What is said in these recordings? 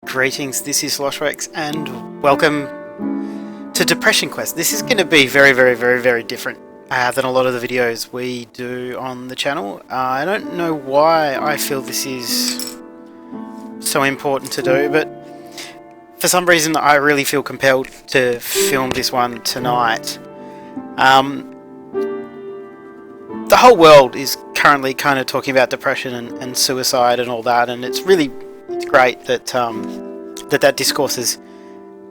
Greetings, this is Sloshworks and welcome to Depression Quest. This is going to be very different than a lot of the videos we do on the channel. I don't know why I feel this is so important to do, but for some reason I really feel compelled to film this one tonight. The whole world is currently kind of talking about depression and suicide and all that, and it's great that that discourse is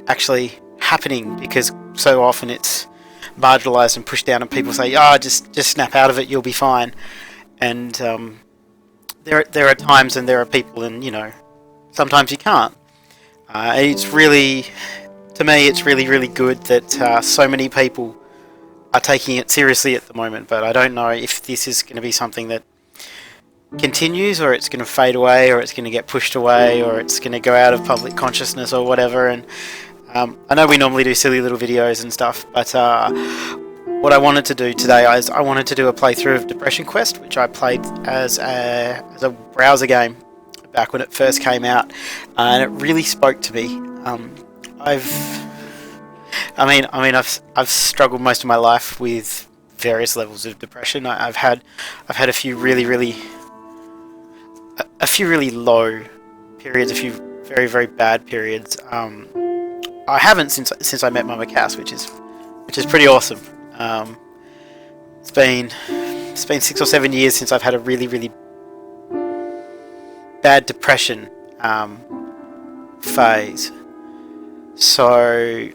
actually happening, because so often it's marginalised and pushed down, and people say, just snap out of it, you'll be fine. And there are times and there are people, and sometimes you can't. It's really, to me, it's really good that so many people are taking it seriously at the moment, but I don't know if this is going to be something that continues, or it's going to fade away, or it's going to get pushed away, or it's going to go out of public consciousness or whatever. And I know we normally do silly little videos and stuff, but what I wanted to do today is I wanted to do a playthrough of Depression Quest, which I played as a browser game back when it first came out, and it really spoke to me. I've struggled most of my life with various levels of depression. I've had a few really low periods, a few very bad periods. I haven't since I met Mama Cass, which is pretty awesome. It's been 6 or 7 years since I've had a really bad depression phase. So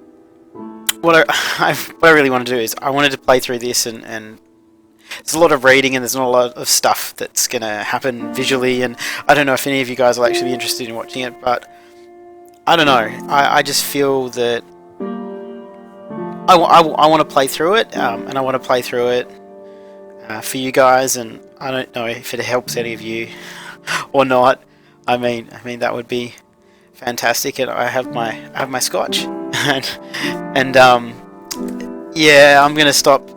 what I really want to do is I wanted to play through this, and there's a lot of reading and there's not a lot of stuff that's going to happen visually, and I don't know if any of you guys will actually be interested in watching it, but I don't know. I just feel that I want to play through it, and I want to play through it for you guys, and I don't know if it helps any of you or not. I mean that would be fantastic, and I have my scotch, and yeah, I'm gonna stop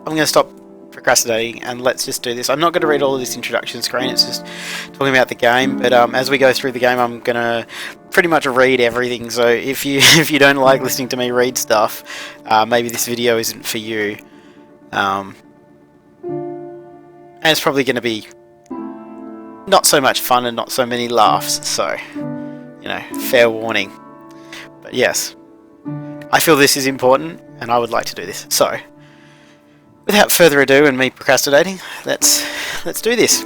procrastinating and let's just do this. I'm not going to read all of this introduction screen, it's just talking about the game, but as we go through the game I'm going to pretty much read everything, so if you don't like listening to me read stuff, maybe this video isn't for you. And it's probably going to be not so much fun and not so many laughs, so fair warning. But yes, I feel this is important and I would like to do this, so without further ado and me procrastinating, let's do this.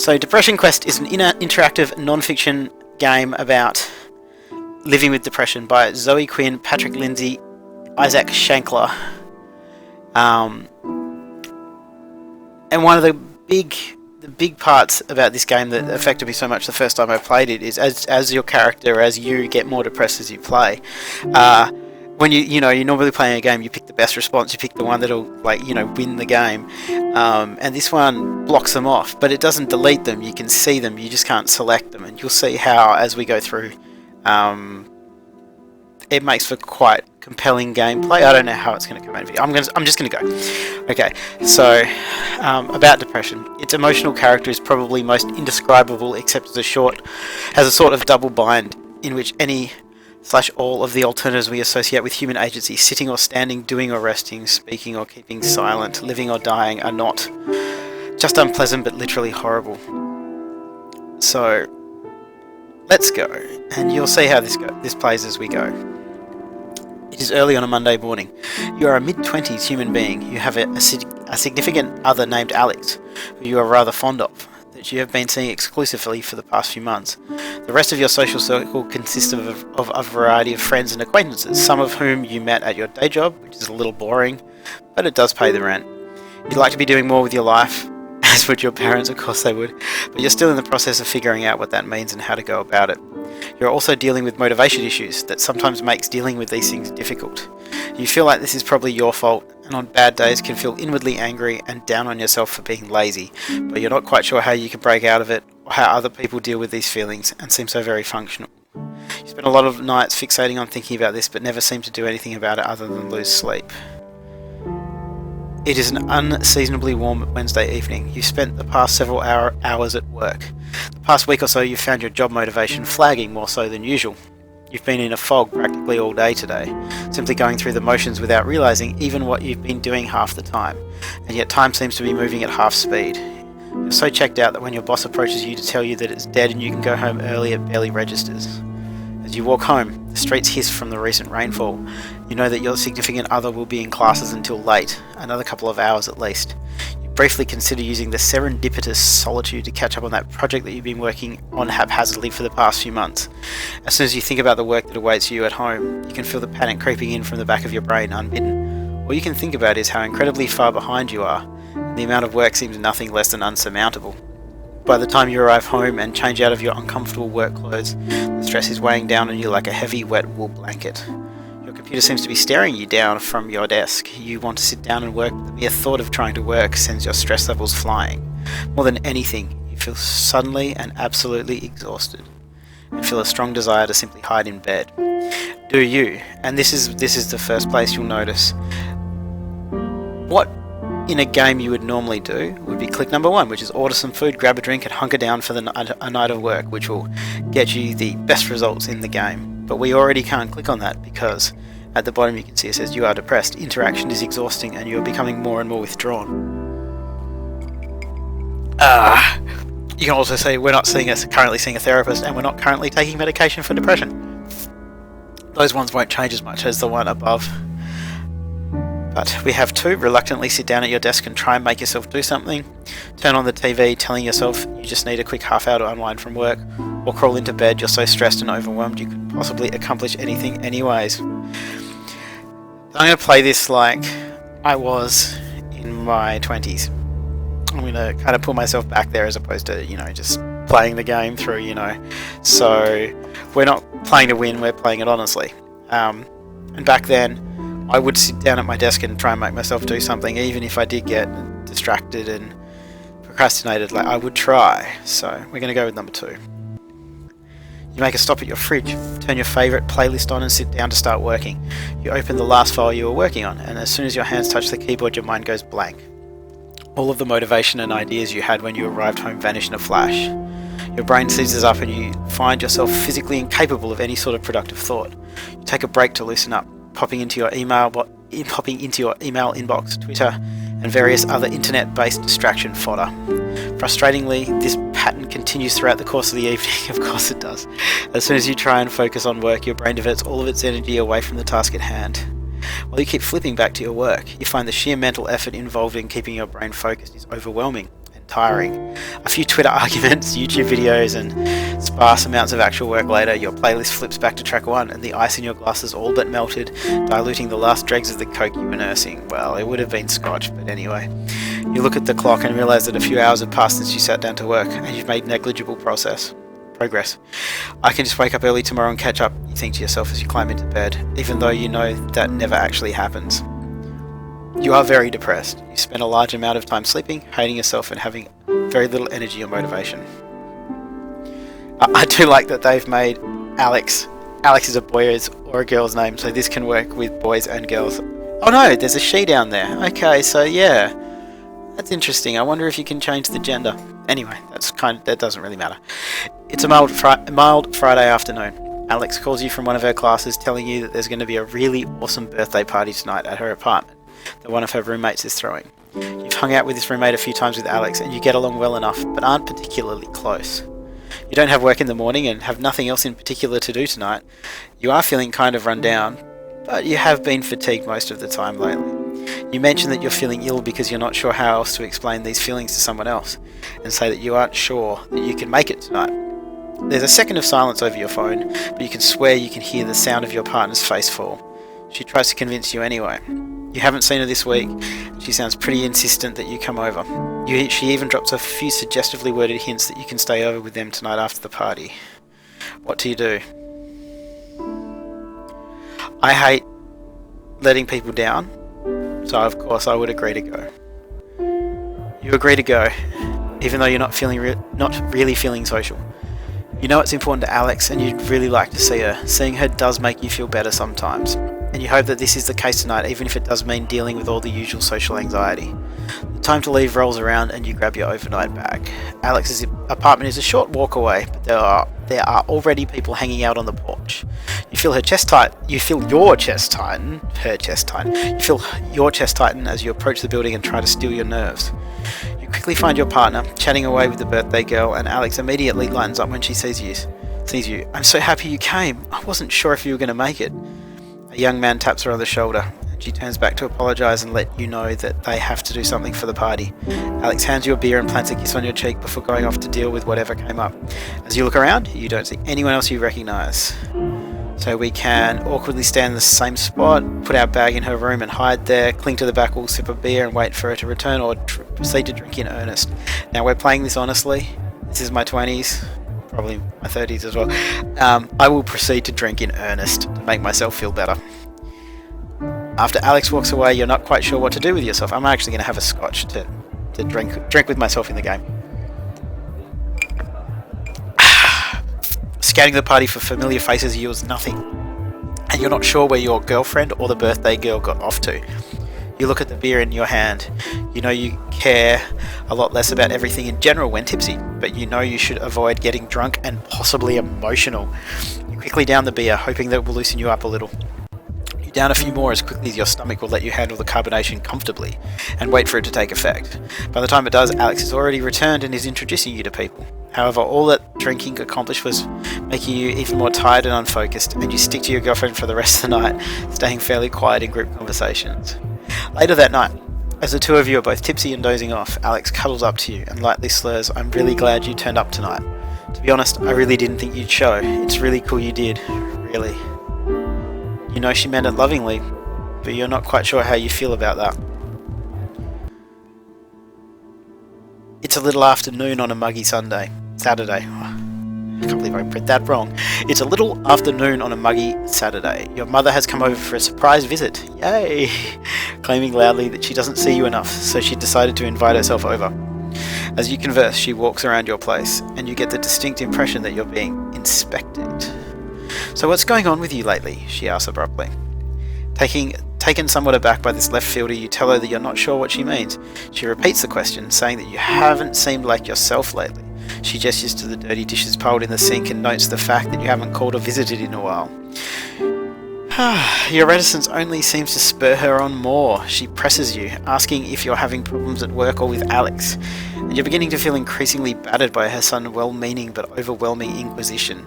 So Depression Quest is an interactive non-fiction game about living with depression by Zoe Quinn, Patrick Lindsay, Isaac Shankler. And one of the big parts about this game that affected me so much the first time I played it is as your character, as you get more depressed as you play, when you're normally playing a game, you pick the best response, you pick the one that'll win the game, and this one blocks them off, but it doesn't delete them. You can see them, you just can't select them, and you'll see how as we go through it makes for quite compelling gameplay. I don't know how it's going to come out of video. I'm just going to go. Okay, so about depression. Its emotional character is probably most indescribable, except has a sort of double bind in which any/all of the alternatives we associate with human agency, sitting or standing, doing or resting, speaking or keeping silent, living or dying, are not just unpleasant but literally horrible. So let's go, and you'll see how this plays as we go. It is early on a Monday morning. You are a mid-20s human being. You have a significant other named Alex, who you are rather fond of, that you have been seeing exclusively for the past few months. The rest of your social circle consists of a variety of friends and acquaintances, some of whom you met at your day job, which is a little boring, but it does pay the rent. You'd like to be doing more with your life, as would your parents, of course they would, but you're still in the process of figuring out what that means and how to go about it. You're also dealing with motivation issues that sometimes makes dealing with these things difficult. You feel like this is probably your fault, and on bad days can feel inwardly angry and down on yourself for being lazy, but you're not quite sure how you can break out of it, or how other people deal with these feelings, and seem so very functional. You spend a lot of nights fixating on thinking about this, but never seem to do anything about it other than lose sleep. It is an unseasonably warm Wednesday evening. You've spent the past several hours at work. The past week or so you've found your job motivation flagging more so than usual. You've been in a fog practically all day today, simply going through the motions without realising even what you've been doing half the time, and yet time seems to be moving at half speed. You're so checked out that when your boss approaches you to tell you that it's dead and you can go home early, it barely registers. As you walk home, the streets hiss from the recent rainfall. You know that your significant other will be in classes until late, another couple of hours at least. You briefly consider using the serendipitous solitude to catch up on that project that you've been working on haphazardly for the past few months. As soon as you think about the work that awaits you at home, you can feel the panic creeping in from the back of your brain unbidden. All you can think about is how incredibly far behind you are, and the amount of work seems nothing less than unsurmountable. By the time you arrive home and change out of your uncomfortable work clothes, the stress is weighing down on you like a heavy, wet wool blanket. Your computer seems to be staring you down from your desk. You want to sit down and work, but the mere thought of trying to work sends your stress levels flying. More than anything, you feel suddenly and absolutely exhausted, and feel a strong desire to simply hide in bed. Do you? And this is the first place you'll notice. What in a game you would normally do would be click number 1, which is order some food, grab a drink, and hunker down for a night of work, which will get you the best results in the game. But we already can't click on that because at the bottom you can see it says you are depressed, interaction is exhausting, and you are becoming more and more withdrawn. You can also say we're not currently seeing a therapist, and we're not currently taking medication for depression. Those ones won't change as much as the one above. But we have 2, reluctantly sit down at your desk and try and make yourself do something. Turn on the TV, telling yourself you just need a quick half hour to unwind from work, or crawl into bed, you're so stressed and overwhelmed you could possibly accomplish anything anyways. I'm going to play this like I was in my 20s. I'm going to kind of pull myself back there as opposed to, just playing the game through, So we're not playing to win, we're playing it honestly. And back then, I would sit down at my desk and try and make myself do something, even if I did get distracted and procrastinated, I would try. So we're going to go with number 2. You make a stop at your fridge, turn your favourite playlist on and sit down to start working. You open the last file you were working on, and as soon as your hands touch the keyboard, your mind goes blank. All of the motivation and ideas you had when you arrived home vanish in a flash. Your brain seizes up and you find yourself physically incapable of any sort of productive thought. You take a break to loosen up, popping into your email inbox, Twitter, and various other internet-based distraction fodder. Frustratingly, this pattern continues throughout the course of the evening. Of course it does. As soon as you try and focus on work, your brain diverts all of its energy away from the task at hand. While you keep flipping back to your work, you find the sheer mental effort involved in keeping your brain focused is overwhelming and tiring. A few Twitter arguments, YouTube videos, and sparse amounts of actual work later, your playlist flips back to track 1 and the ice in your glass is all but melted, diluting the last dregs of the coke you were nursing. Well, it would have been scotch, but anyway. You look at the clock and realise that a few hours have passed since you sat down to work, and you've made negligible progress. I can just wake up early tomorrow and catch up, you think to yourself as you climb into bed, even though you know that never actually happens. You are very depressed. You spend a large amount of time sleeping, hating yourself, and having very little energy or motivation. I do like that they've made Alex is a boy's or a girl's name, so this can work with boys and girls. Oh no, there's a she down there. Okay, so yeah, that's interesting. I wonder if you can change the gender. Anyway, that doesn't really matter. It's a mild Friday afternoon. Alex calls you from one of her classes, telling you that there's going to be a really awesome birthday party tonight at her apartment that one of her roommates is throwing. You've hung out with this roommate a few times with Alex, and you get along well enough, but aren't particularly close. You don't have work in the morning and have nothing else in particular to do tonight. You are feeling kind of run down, but you have been fatigued most of the time lately. You mention that you're feeling ill because you're not sure how else to explain these feelings to someone else, and say that you aren't sure that you can make it tonight. There's a second of silence over your phone, but you can swear you can hear the sound of your partner's face fall. She tries to convince you anyway. You haven't seen her this week, and she sounds pretty insistent that you come over. She even drops a few suggestively worded hints that you can stay over with them tonight after the party. What do you do? I hate letting people down, so of course I would agree to go. You agree to go, even though you're not really feeling social. You know it's important to Alex and you'd really like to see her. Seeing her does make you feel better sometimes. and you hope that this is the case tonight, even if it does mean dealing with all the usual social anxiety. The time to leave rolls around and you grab your overnight bag. Alex's apartment is a short walk away, but there are already people hanging out on the porch. You feel your chest tighten, You feel your chest tighten as you approach the building and try to still your nerves. You quickly find your partner, chatting away with the birthday girl, and Alex immediately lightens up when she sees you. I'm so happy you came. I wasn't sure if you were going to make it. A young man taps her on the shoulder. She turns back to apologise and let you know that they have to do something for the party. Alex hands you a beer and plants a kiss on your cheek before going off to deal with whatever came up. As you look around, you don't see anyone else you recognise. So we can awkwardly stand in the same spot, put our bag in her room and hide there, cling to the back wall, sip a beer and wait for her to return, or proceed to drink in earnest. Now we're playing this honestly. This is my 20s, probably my 30s as well. I will proceed to drink in earnest to make myself feel better. After Alex walks away, you're not quite sure what to do with yourself. I'm actually going to have a scotch to drink with myself in the game. Scanning the party for familiar faces yields nothing, and you're not sure where your girlfriend or the birthday girl got off to. You look at the beer in your hand. You know you care a lot less about everything in general when tipsy, but you know you should avoid getting drunk and possibly emotional. You quickly down the beer, hoping that it will loosen you up a little. Down a few more as quickly as your stomach will let you handle the carbonation comfortably, and wait for it to take effect. By the time it does, Alex has already returned and is introducing you to people. However, all that drinking accomplished was making you even more tired and unfocused, and you stick to your girlfriend for the rest of the night, staying fairly quiet in group conversations. Later that night, as the two of you are both tipsy and dozing off, Alex cuddles up to you and lightly slurs, "I'm really glad you turned up tonight. To be honest, I really didn't think you'd show. It's really cool you did. Really." You know she meant it lovingly, but you're not quite sure how you feel about that. It's a little after noon on a muggy Saturday. I can't believe I read that wrong. It's a little afternoon on a muggy Saturday. Your mother has come over for a surprise visit. Yay! Claiming loudly that she doesn't see you enough, so she decided to invite herself over. As you converse, she walks around your place, and you get the distinct impression that you're being inspected. "So what's going on with you lately?" she asks abruptly. Taken somewhat aback by this left fielder, you tell her that you're not sure what she means. She repeats the question, saying that you haven't seemed like yourself lately. She gestures to the dirty dishes piled in the sink and notes the fact that you haven't called or visited in a while. Your reticence only seems to spur her on more. She presses you, asking if you're having problems at work or with Alex, and you're beginning to feel increasingly battered by her sudden well-meaning but overwhelming inquisition.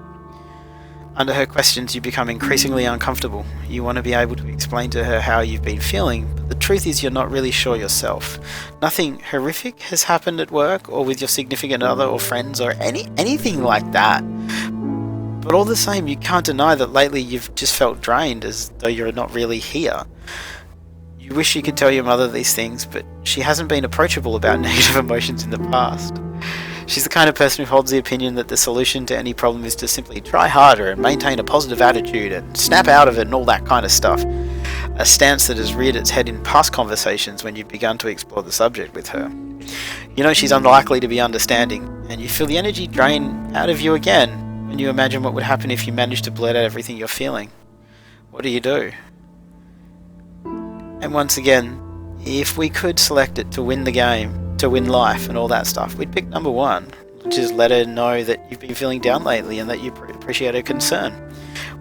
Under her questions, you become increasingly uncomfortable. You want to be able to explain to her how you've been feeling, but the truth is you're not really sure yourself. Nothing horrific has happened at work or with your significant other or friends or anything like that. But all the same, you can't deny that lately you've just felt drained, as though you're not really here. You wish you could tell your mother these things, but she hasn't been approachable about negative emotions in the past. She's the kind of person who holds the opinion that the solution to any problem is to simply try harder and maintain a positive attitude and snap out of it and all that kind of stuff. A stance that has reared its head in past conversations when you've begun to explore the subject with her. You know she's unlikely to be understanding, and you feel the energy drain out of you again when you imagine what would happen if you managed to blurt out everything you're feeling. What do you do? And once again, if we could select it to win the game, to win life and all that stuff, we'd pick number one, which is let her know that you've been feeling down lately and that you appreciate her concern.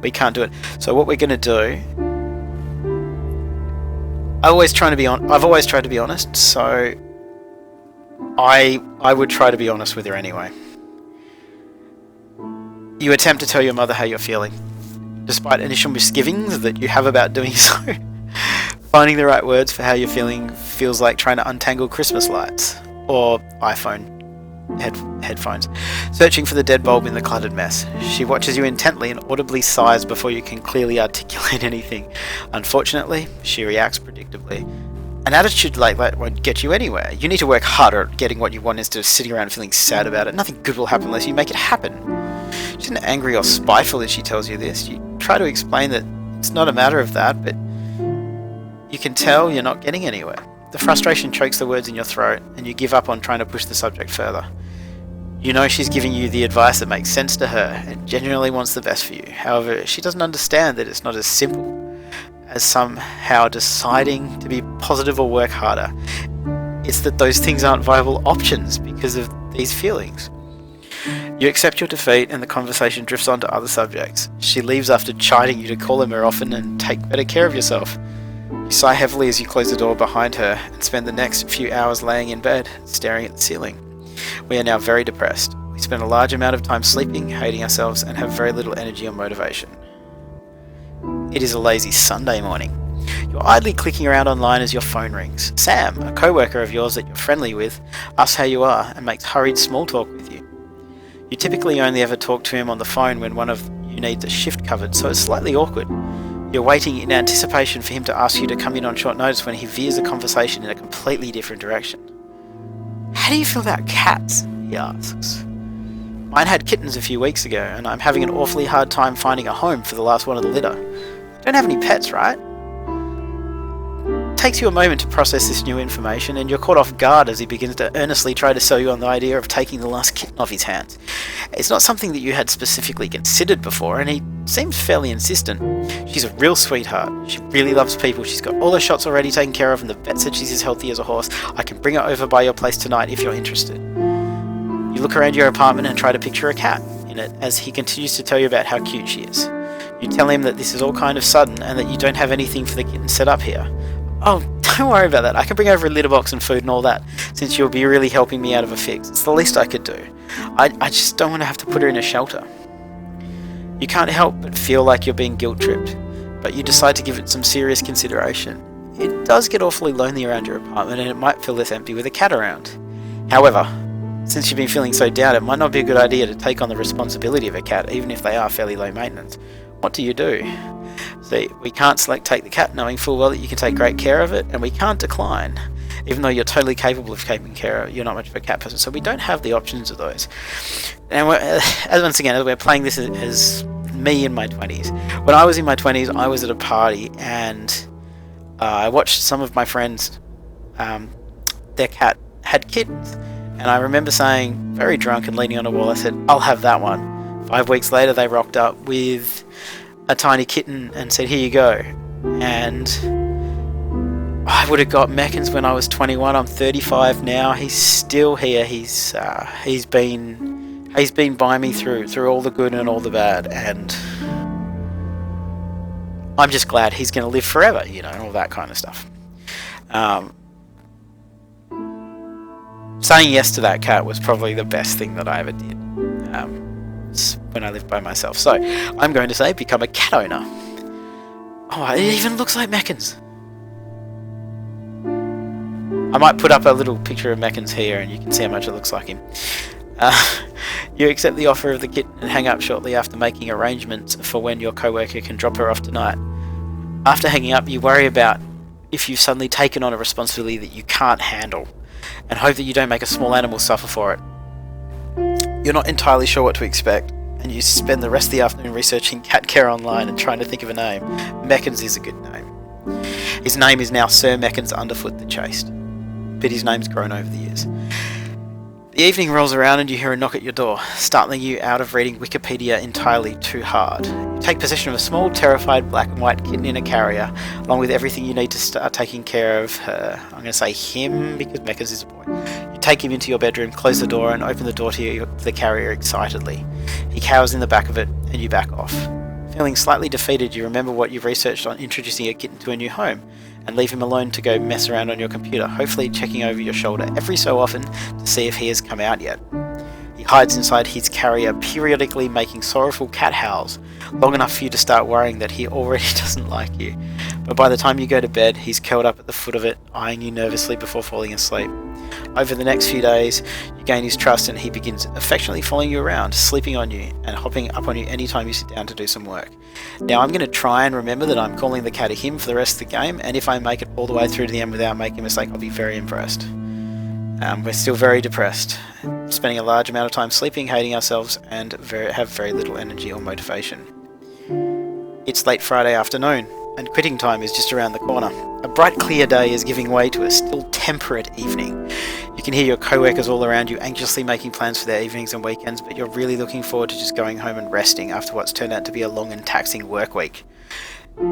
We can't do it. So what we're going to do, I've always tried to be honest, so I would try to be honest with her anyway. You attempt to tell your mother how you're feeling, despite initial misgivings that you have about doing so. Finding the right words for how you're feeling feels like trying to untangle Christmas lights or iPhone headphones, searching for the dead bulb in the cluttered mess. She watches you intently and audibly sighs before you can clearly articulate anything. Unfortunately, she reacts predictably. An attitude like that won't get you anywhere. You need to work harder at getting what you want instead of sitting around feeling sad about it. Nothing good will happen unless you make it happen. She isn't angry or spiteful as she tells you this. You try to explain that it's not a matter of that, but you can tell you're not getting anywhere. The frustration chokes the words in your throat, and you give up on trying to push the subject further. You know she's giving you the advice that makes sense to her, and genuinely wants the best for you. However, she doesn't understand that it's not as simple as somehow deciding to be positive or work harder. It's that those things aren't viable options because of these feelings. You accept your defeat and the conversation drifts on to other subjects. She leaves after chiding you to call her more often and take better care of yourself. You sigh heavily as you close the door behind her and spend the next few hours laying in bed, staring at the ceiling. We are now very depressed. We spend a large amount of time sleeping, hating ourselves, and have very little energy or motivation. It is a lazy Sunday morning. You're idly clicking around online as your phone rings. Sam, a co-worker of yours that you're friendly with, asks how you are and makes hurried small talk with you. You typically only ever talk to him on the phone when one of you needs a shift covered, so it's slightly awkward. You're waiting in anticipation for him to ask you to come in on short notice when he veers the conversation in a completely different direction. How do you feel about cats? He asks. Mine had kittens a few weeks ago, and I'm having an awfully hard time finding a home for the last one of the litter. You don't have any pets, right? It takes you a moment to process this new information, and you're caught off guard as he begins to earnestly try to sell you on the idea of taking the last kitten off his hands. It's not something that you had specifically considered before, and he seems fairly insistent. She's a real sweetheart. She really loves people. She's got all her shots already taken care of, and the vet said she's as healthy as a horse. I can bring her over by your place tonight if you're interested. You look around your apartment and try to picture a cat in it as he continues to tell you about how cute she is. You tell him that this is all kind of sudden and that you don't have anything for the kitten set up here. Oh, don't worry about that. I can bring over a litter box and food and all that, since you'll be really helping me out of a fix. It's the least I could do. I just don't want to have to put her in a shelter. You can't help but feel like you're being guilt-tripped, but you decide to give it some serious consideration. It does get awfully lonely around your apartment, and it might feel less empty with a cat around. However, since you've been feeling so down, it might not be a good idea to take on the responsibility of a cat, even if they are fairly low maintenance. What do you do? See, we can't select take the cat, knowing full well that you can take great care of it, and we can't decline, even though you're totally capable of taking care of it. You're not much of a cat person, so we don't have the options of those. And once again, we're playing this as me in my 20s. When I was in my 20s, I was at a party, and I watched some of my friends, their cat had kittens, and I remember saying, very drunk and leaning on a wall, I said, I'll have that one. 5 weeks later, they rocked up with a tiny kitten and said, here you go. And I would have got Meckins when I was 21. I'm 35 now. He's still here. He's been by me through all the good and all the bad, and I'm just glad he's going to live forever, and all that kind of stuff. Saying yes to that cat was probably the best thing that I ever did. When I lived by myself. So I'm going to say become a cat owner. Oh, it even looks like Meckins. I might put up a little picture of Meckins here and you can see how much it looks like him. You accept the offer of the kitten and hang up shortly after making arrangements for when your co-worker can drop her off tonight. After hanging up, you worry about if you've suddenly taken on a responsibility that you can't handle and hope that you don't make a small animal suffer for it. You're not entirely sure what to expect, and you spend the rest of the afternoon researching cat care online and trying to think of a name. Meckins is a good name. His name is now Sir Meckins Underfoot the Chaste, but his name's grown over the years. The evening rolls around and you hear a knock at your door, startling you out of reading Wikipedia entirely too hard. You take possession of a small, terrified black and white kitten in a carrier, along with everything you need to start taking care of her. I'm going to say him because Meckins is a boy. You take him into your bedroom, close the door, and open the door to the carrier excitedly. He cowers in the back of it, and you back off. Feeling slightly defeated, you remember what you've researched on introducing a kitten to a new home, and leave him alone to go mess around on your computer, hopefully checking over your shoulder every so often to see if he has come out yet. He hides inside his carrier, periodically making sorrowful cat howls, long enough for you to start worrying that he already doesn't like you. But by the time you go to bed, he's curled up at the foot of it, eyeing you nervously before falling asleep. Over the next few days, you gain his trust and he begins affectionately following you around, sleeping on you, and hopping up on you anytime you sit down to do some work. Now I'm going to try and remember that I'm calling the cat a him for the rest of the game, and if I make it all the way through to the end without making a mistake, I'll be very impressed. We're still very depressed, spending a large amount of time sleeping, hating ourselves, and have very little energy or motivation. It's late Friday afternoon, and quitting time is just around the corner. A bright clear day is giving way to a still temperate evening. You can hear your co-workers all around you anxiously making plans for their evenings and weekends, but you're really looking forward to just going home and resting after what's turned out to be a long and taxing work week.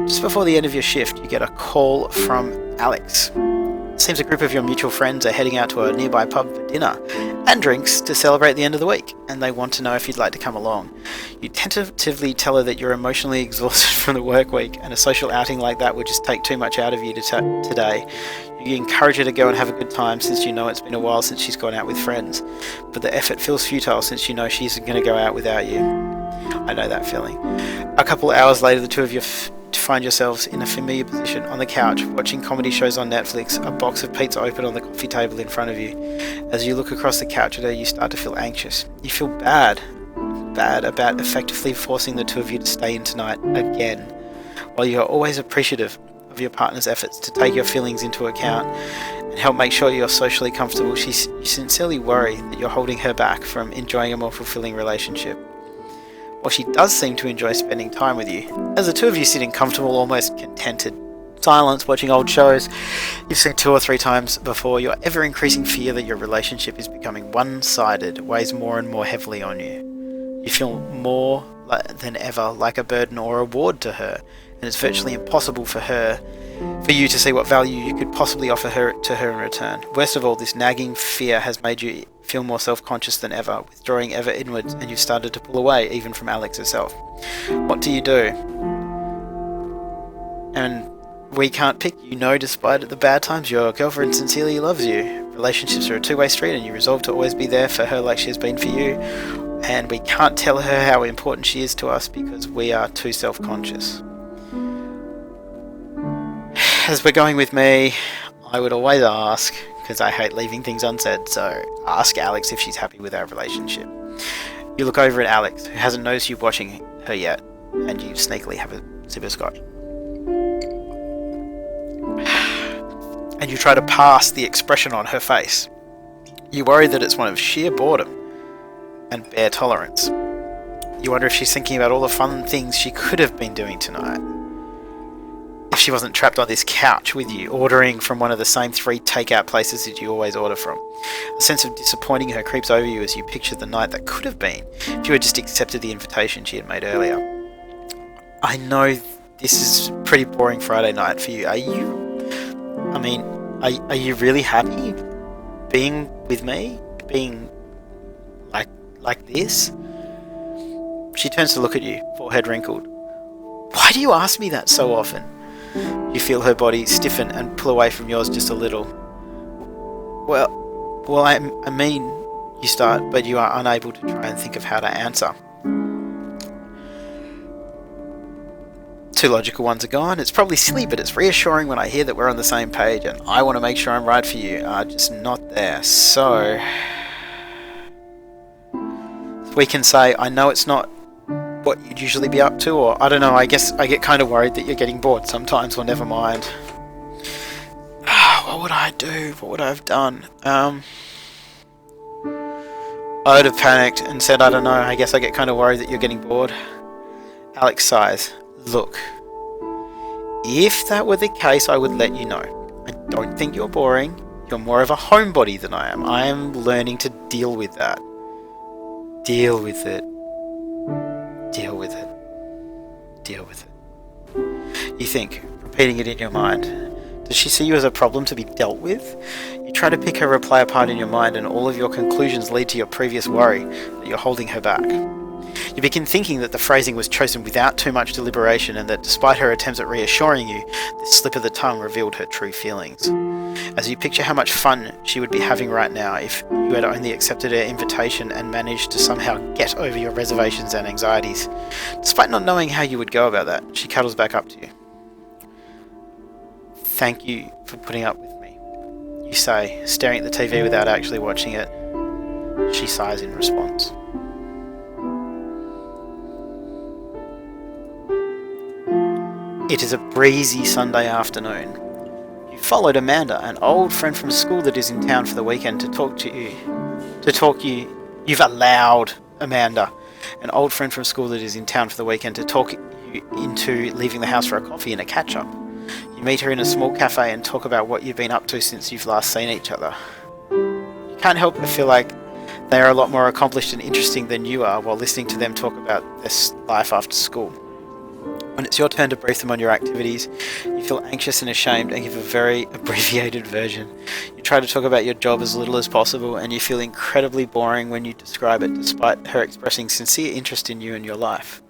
Just before the end of your shift, you get a call from Alex. It seems a group of your mutual friends are heading out to a nearby pub for dinner and drinks to celebrate the end of the week, and they want to know if you'd like to come along. You tentatively tell her that you're emotionally exhausted from the work week, and a social outing like that would just take too much out of you today. You encourage her to go and have a good time since you know it's been a while since she's gone out with friends, but the effort feels futile since you know she isn't going to go out without you. I know that feeling. A couple hours later, the two of you find yourselves in a familiar position on the couch, watching comedy shows on Netflix, a box of pizza open on the coffee table in front of you. As you look across the couch at her, you start to feel anxious. You feel bad about effectively forcing the two of you to stay in tonight again. While you are always appreciative of your partner's efforts to take your feelings into account and help make sure you're socially comfortable, you sincerely worry that you're holding her back from enjoying a more fulfilling relationship. Well, she does seem to enjoy spending time with you. As the two of you sit in comfortable, almost contented silence, watching old shows you've seen 2 or 3 times before, your ever-increasing fear that your relationship is becoming one-sided weighs more and more heavily on you. You feel more than ever like a burden or a ward to her, and it's virtually impossible for you to see what value you could possibly offer to her in return. Worst of all, this nagging fear has made you feel more self-conscious than ever, withdrawing ever inwards, and you've started to pull away even from Alex herself. What do you do? And we can't pick. You know, despite the bad times, your girlfriend sincerely loves you. Relationships are a two-way street, and you resolve to always be there for her like she has been for you. And we can't tell her how important she is to us because we are too self-conscious. As we're going with me, I would always ask, because I hate leaving things unsaid, so ask Alex if she's happy with our relationship. You look over at Alex, who hasn't noticed you watching her yet, and you sneakily have a sip of scotch. And you try to pass the expression on her face. You worry that it's one of sheer boredom and bare tolerance. You wonder if she's thinking about all the fun things she could have been doing tonight. If she wasn't trapped on this couch with you, ordering from one of the same 3 takeout places that you always order from. A sense of disappointing her creeps over you as you picture the night that could have been if you had just accepted the invitation she had made earlier. I know this is a pretty boring Friday night for you. Are you really happy being with me? Being like this? She turns to look at you, forehead wrinkled. Why do you ask me that so often? You feel her body stiffen and pull away from yours just a little. Well, I mean, you start, but you are unable to try and think of how to answer. 2 logical ones are gone. It's probably silly, but it's reassuring when I hear that we're on the same page, and I want to make sure I'm right for you. Just not there. So we can say, I know it's not what you'd usually be up to, or I don't know, I guess I get kind of worried that you're getting bored sometimes, or never mind. What would I do? What would I have done? I would have panicked and said, I don't know, I guess I get kind of worried that you're getting bored. Alex sighs. Look, if that were the case, I would let you know. I don't think you're boring. You're more of a homebody than I am. I am learning to deal with that. Deal with it. Deal with it. Deal with it. You think, repeating it in your mind. Does she see you as a problem to be dealt with? You try to pick her reply apart in your mind, and all of your conclusions lead to your previous worry that you're holding her back. You begin thinking that the phrasing was chosen without too much deliberation, and that despite her attempts at reassuring you, this slip of the tongue revealed her true feelings. As you picture how much fun she would be having right now if you had only accepted her invitation and managed to somehow get over your reservations and anxieties, despite not knowing how you would go about that, she cuddles back up to you. Thank you for putting up with me, you say, staring at the TV without actually watching it. She sighs in response. It is a breezy Sunday afternoon. You followed Amanda, an old friend from school that is in town for the weekend, to talk to you. You've allowed Amanda, an old friend from school that is in town for the weekend, to talk you into leaving the house for a coffee and a catch-up. You meet her in a small cafe and talk about what you've been up to since you've last seen each other. You can't help but feel like they are a lot more accomplished and interesting than you are while listening to them talk about their life after school. When it's your turn to brief them on your activities, you feel anxious and ashamed and give a very abbreviated version. You try to talk about your job as little as possible, and you feel incredibly boring when you describe it, despite her expressing sincere interest in you and your life.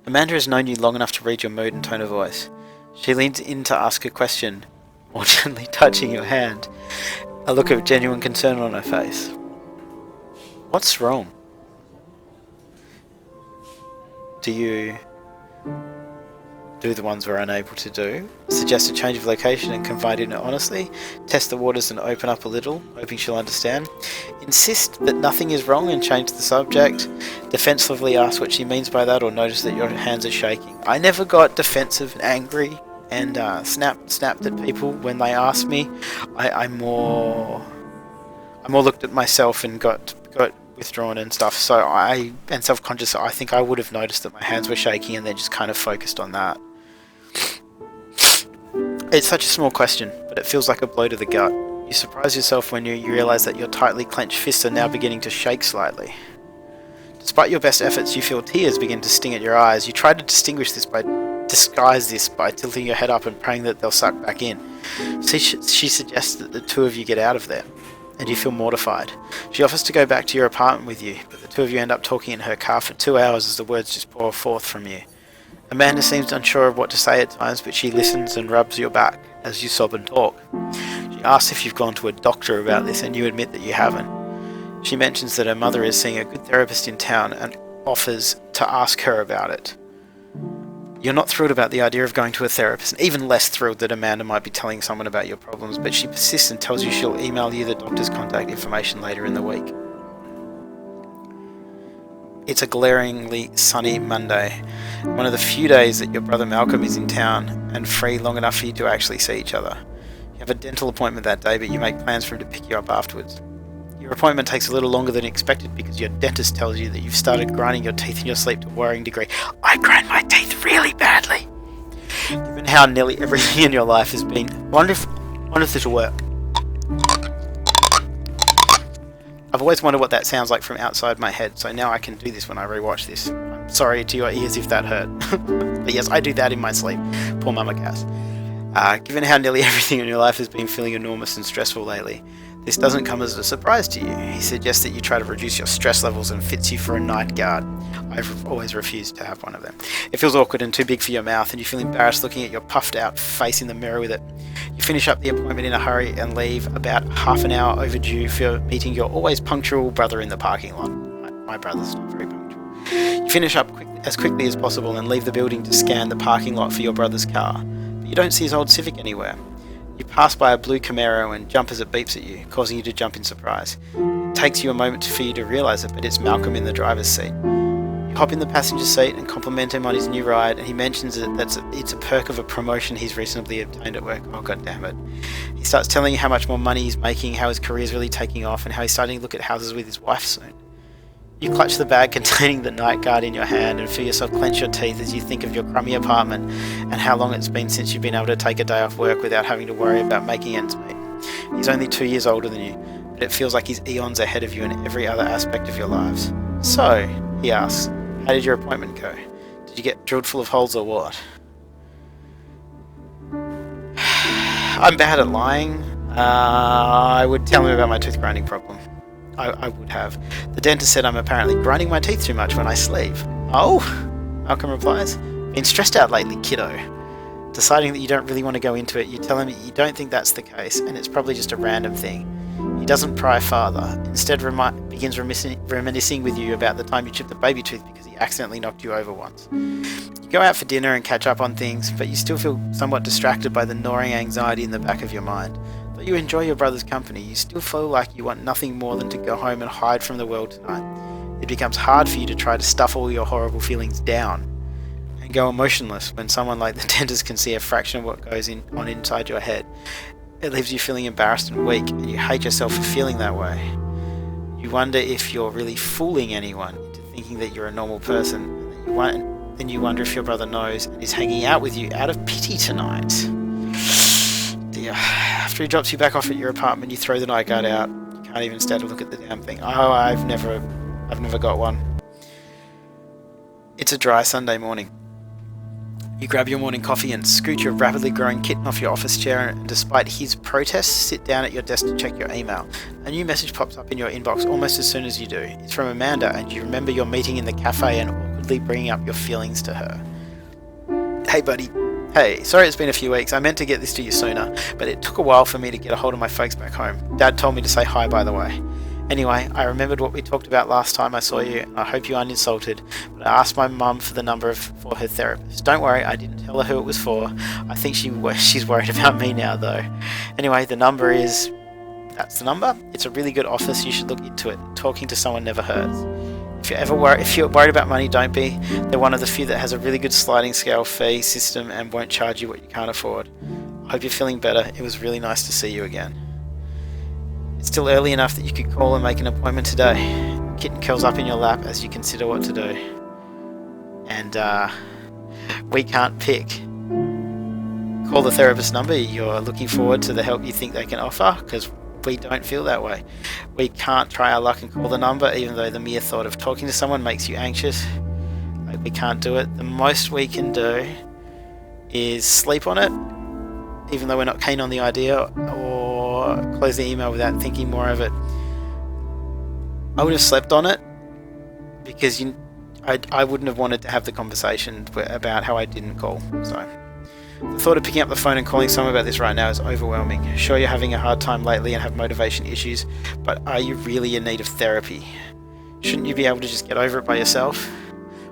Amanda has known you long enough to read your mood and tone of voice. She leans in to ask a question, more gently touching your hand, a look of genuine concern on her face. What's wrong? Do you do the ones we're unable to do? Suggest a change of location and confide in her honestly? Test the waters and open up a little, hoping she'll understand? Insist that nothing is wrong and change the subject? Defensively ask what she means by that, or notice that your hands are shaking? I never got defensive and angry and snapped at people when they asked me. I more looked at myself and got withdrawn and stuff, and self-conscious, so I think I would have noticed that my hands were shaking and then just kind of focused on that. It's such a small question, but it feels like a blow to the gut. You surprise yourself when you realise that your tightly clenched fists are now beginning to shake slightly. Despite your best efforts, you feel tears begin to sting at your eyes. You try to disguise this by tilting your head up and praying that they'll suck back in. She suggests that the two of you get out of there, and you feel mortified. She offers to go back to your apartment with you, but the two of you end up talking in her car for 2 hours as the words just pour forth from you. Amanda seems unsure of what to say at times, but she listens and rubs your back as you sob and talk. She asks if you've gone to a doctor about this, and you admit that you haven't. She mentions that her mother is seeing a good therapist in town and offers to ask her about it. You're not thrilled about the idea of going to a therapist, and even less thrilled that Amanda might be telling someone about your problems, but she persists and tells you she'll email you the doctor's contact information later in the week. It's a glaringly sunny Monday, one of the few days that your brother Malcolm is in town and free long enough for you to actually see each other. You have a dental appointment that day, but you make plans for him to pick you up afterwards. Your appointment takes a little longer than expected because your dentist tells you that you've started grinding your teeth in your sleep to a worrying degree. I grind my teeth really badly. Given how nearly everything in your life has been, wonder if this will work. I've always wondered what that sounds like from outside my head, so now I can do this when I rewatch this. I'm sorry to your ears if that hurt. But yes, I do that in my sleep. Poor Mama Cass. Given how nearly everything in your life has been feeling enormous and stressful lately, this doesn't come as a surprise to you. He suggests that you try to reduce your stress levels and fits you for a night guard. I've always refused to have one of them. It feels awkward and too big for your mouth, and you feel embarrassed looking at your puffed out face in the mirror with it. You finish up the appointment in a hurry and leave about half an hour overdue for meeting your always punctual brother in the parking lot. My brother's not very punctual. You finish up as quickly as possible and leave the building to scan the parking lot for your brother's car. But you don't see his old Civic anywhere. You pass by a blue Camaro and jump as it beeps at you, causing you to jump in surprise. It takes you a moment for you to realise it, but it's Malcolm in the driver's seat. You hop in the passenger seat and compliment him on his new ride, and he mentions that it's a perk of a promotion he's recently obtained at work. Oh, god damn it. He starts telling you how much more money he's making, how his career's really taking off, and how he's starting to look at houses with his wife soon. You clutch the bag containing the night guard in your hand and feel yourself clench your teeth as you think of your crummy apartment and how long it's been since you've been able to take a day off work without having to worry about making ends meet. He's only 2 years older than you, but it feels like he's eons ahead of you in every other aspect of your lives. So, he asks, how did your appointment go? Did you get drilled full of holes or what? I'm bad at lying. I would tell him about my tooth grinding problem. I would have. The dentist said I'm apparently grinding my teeth too much when I sleep. Oh, Malcolm replies. Been stressed out lately, kiddo. Deciding that you don't really want to go into it, you tell him that you don't think that's the case, and it's probably just a random thing. He doesn't pry farther. Instead, begins reminiscing with you about the time you chipped a baby tooth because he accidentally knocked you over once. You go out for dinner and catch up on things, but you still feel somewhat distracted by the gnawing anxiety in the back of your mind. Though you enjoy your brother's company, you still feel like you want nothing more than to go home and hide from the world tonight. It becomes hard for you to try to stuff all your horrible feelings down and go emotionless when someone like the dentist can see a fraction of what goes on inside your head. It leaves you feeling embarrassed and weak, and you hate yourself for feeling that way. You wonder if you're really fooling anyone into thinking that you're a normal person, and then you wonder if your brother knows and is hanging out with you out of pity tonight. Dear. After he drops you back off at your apartment, you throw the night guard out. You can't even stand to look at the damn thing. Oh, I've never got one. It's a dry Sunday morning. You grab your morning coffee and scoot your rapidly growing kitten off your office chair, and despite his protests, sit down at your desk to check your email. A new message pops up in your inbox almost as soon as you do. It's from Amanda, and you remember your meeting in the cafe and awkwardly bringing up your feelings to her. Hey buddy. Hey, sorry it's been a few weeks. I meant to get this to you sooner, but it took a while for me to get a hold of my folks back home. Dad told me to say hi, by the way. Anyway, I remembered what we talked about last time I saw you, and I hope you aren't insulted, but I asked my mum for the number for her therapist. Don't worry, I didn't tell her who it was for. I think she's worried about me now, though. Anyway, the number is... That's the number. It's a really good office. You should look into it. Talking to someone never hurts. If you're worried about money, don't be. They're one of the few that has a really good sliding scale fee system and won't charge you what you can't afford. I hope you're feeling better. It was really nice to see you again. It's still early enough that you could call and make an appointment today. Kitten curls up in your lap as you consider what to do. And we can't pick. Call the therapist number you're looking forward to the help you think they can offer, because we don't feel that way. We can't try our luck and call the number, even though the mere thought of talking to someone makes you anxious. We can't do it. The most we can do is sleep on it, even though we're not keen on the idea, or close the email without thinking more of it. I would have slept on it because I wouldn't have wanted to have the conversation about how I didn't call. So the thought of picking up the phone and calling someone about this right now is overwhelming. Sure, you're having a hard time lately and have motivation issues, but are you really in need of therapy? Shouldn't you be able to just get over it by yourself?